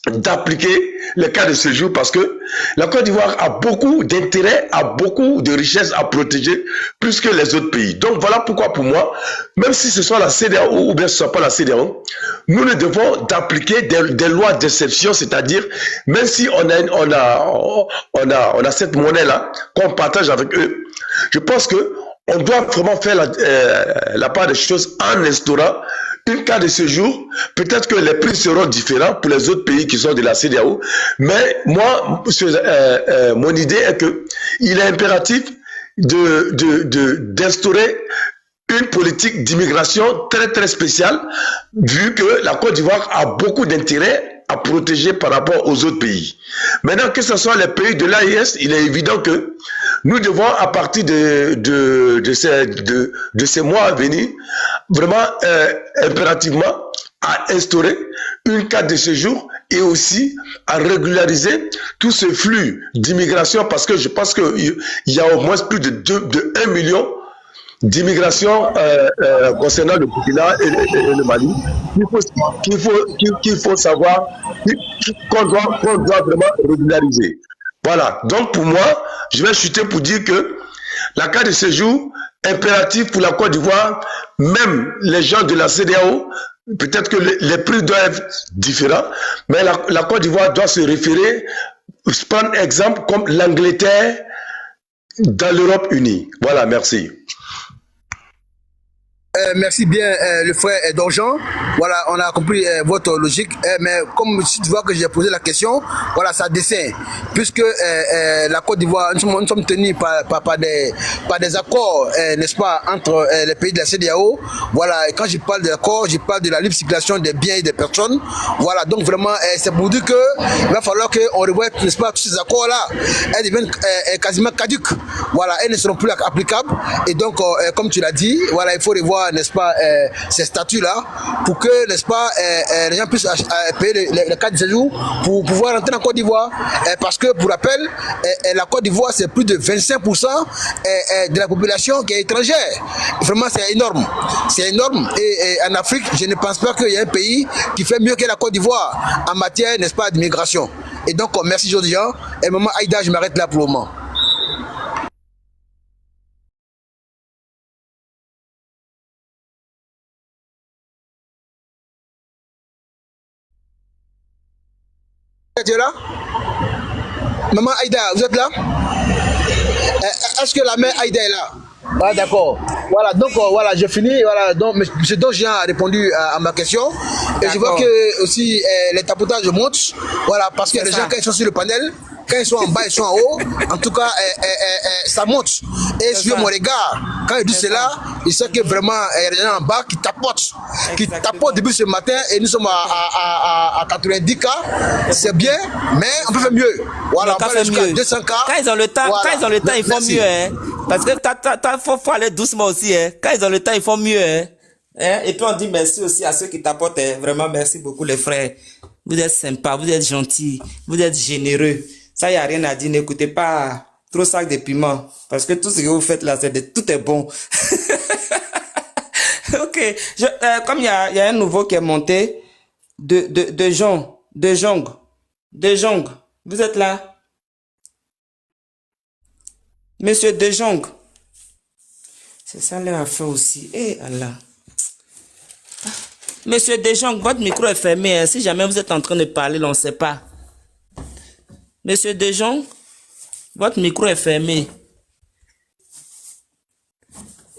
d'appliquer les cas de séjour parce que la Côte d'Ivoire a beaucoup d'intérêt, a beaucoup de richesses à protéger plus que les autres pays. Donc voilà pourquoi pour moi, même si ce soit la CEDEAO ou bien ce soit pas la CEDEAO, nous ne devons d'appliquer des lois d'exception, c'est-à-dire même si on a cette monnaie-là qu'on partage avec eux, je pense que on doit vraiment faire la part des choses en instaurant une carte de séjour. Peut-être que les prix seront différents pour les autres pays qui sont de la CEDEAO, mais moi, mon idée est que il est impératif d'instaurer une politique d'immigration très très spéciale, vu que la Côte d'Ivoire a beaucoup d'intérêt à protéger par rapport aux autres pays. Maintenant, que ce soit les pays de l'AES, il est évident que nous devons, à partir de ces mois à venir, vraiment impérativement, à instaurer une carte de séjour et aussi à régulariser tout ce flux d'immigration, parce que je pense qu'il y a au moins plus de 1 million d'immigration concernant le Burkina et le Mali, qu'il faut savoir qu'on doit vraiment régulariser. Voilà, donc pour moi, je vais chuter pour dire que la carte de séjour impérative pour la Côte d'Ivoire, même les gens de la CEDEAO, peut-être que les prix doivent être différents, mais la Côte d'Ivoire doit se référer, prendre exemple comme l'Angleterre dans l'Europe unie. Voilà, merci. Merci bien, le frère Donjon. Voilà, on a compris votre logique. Mais comme tu vois que j'ai posé la question, voilà, ça dessine. Puisque la Côte d'Ivoire, nous sommes tenus par des accords, n'est-ce pas, entre les pays de la CEDEAO. Voilà, et quand je parle d'accords, je parle de la libre circulation des biens et des personnes. Voilà, donc vraiment, c'est pour dire qu'il va falloir qu'on revoie, n'est-ce pas, tous ces accords-là. Elles deviennent quasiment caduques. Voilà, elles ne seront plus applicables. Et donc, comme tu l'as dit, voilà, il faut revoir, n'est-ce pas, ces statuts-là pour que, n'est-ce pas, les gens puissent payer les cartes de séjour pour pouvoir rentrer en Côte d'Ivoire. Parce que, pour rappel, la Côte d'Ivoire, c'est plus de 25% de la population qui est étrangère. Vraiment, c'est énorme. C'est énorme. Et en Afrique, je ne pense pas qu'il y ait un pays qui fait mieux que la Côte d'Ivoire en matière, n'est-ce pas, d'immigration. Et donc, merci Jodian. Et maman Aïda, je m'arrête là pour le moment. Tu es là? Maman Aïda, vous êtes là? Est-ce que la mère Aïda est là? Voilà, d'accord. Voilà, donc voilà, je finis. Voilà, donc M. Dongien a répondu à ma question. Et je vois que aussi les tapotages montent. Voilà, parce que les gens, quand ils sont sur le panel, quand ils sont en bas, ils sont en haut. En tout cas, ça monte. Et sur mon regard, quand il dit cela, il sait que vraiment, il y a des gens en bas qui tapotent depuis ce matin. Et nous sommes à 90 cas. C'est bien, mais on peut faire mieux. Voilà, on peut aller jusqu'à 200 cas. Quand ils ont le temps, voilà. Quand ils ont le temps, ils font mieux. Hein. Parce que faut aller doucement aussi. Hein. Quand ils ont le temps, ils font mieux. Hein. Et puis on dit merci aussi à ceux qui tapotent. Hein. Vraiment, merci beaucoup les frères. Vous êtes sympas, vous êtes gentils, vous êtes généreux. Ça, il n'y a rien à dire. N'écoutez pas trop sac de piment. Parce que tout ce que vous faites là, tout est bon. Ok. Comme il y a un nouveau qui est monté, de Jong. Vous êtes là? Monsieur De Jong. C'est ça leur affaire aussi. Eh Allah. Monsieur De Jong, votre micro est fermé. Hein. Si jamais vous êtes en train de parler, on ne sait pas. Monsieur De Jong, votre micro est fermé.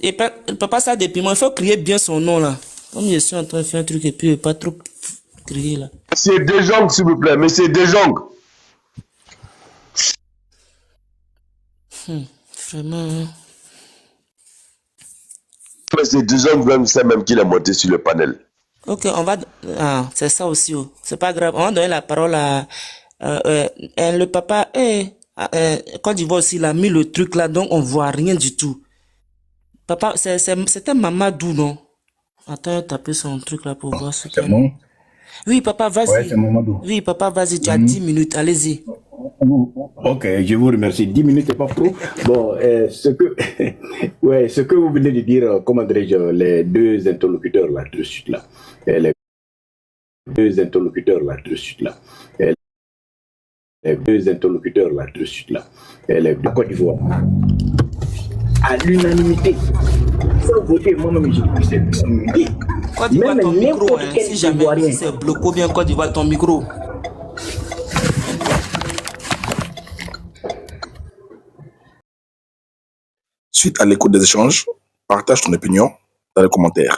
Et il ne peut pas ça depuis moi. Il faut crier bien son nom là. Comme je suis en train de faire un truc et puis pas trop crier là. Monsieur De Jong, s'il vous plaît. Monsieur De Jong. Vraiment. Hein. Monsieur De Jong, c'est même qu'il a monté sur le panel. Ok, on va... Ah, c'est ça aussi. Oh. C'est pas grave. On va donner la parole à... le papa... Quand il voit aussi, il a mis le truc là, donc on voit rien du tout. Papa, c'était Mamadou, non? Attends, taper son truc là pour voir ce qu'il y a. C'est bon? Oui, papa, vas-y. Ouais, c'est Mamadou. Oui, papa, vas-y, tu as 10 minutes, allez-y. Ok, je vous remercie. 10 minutes, c'est pas trop. Bon, ce que vous venez de dire, comment dirais-je, les deux interlocuteurs là, de suite là. Les deux interlocuteurs là, de suite là. Les deux interlocuteurs là, de suite là. Les deux Côte d'Ivoire. À l'unanimité. Sans voter, moi-même, je dis que c'est l'unanimité. Côte d'Ivoire, ton micro, hein, si jamais c'est bloqué bien, Côte d'Ivoire, ton micro. Suite à l'écoute des échanges, partage ton opinion dans les commentaires.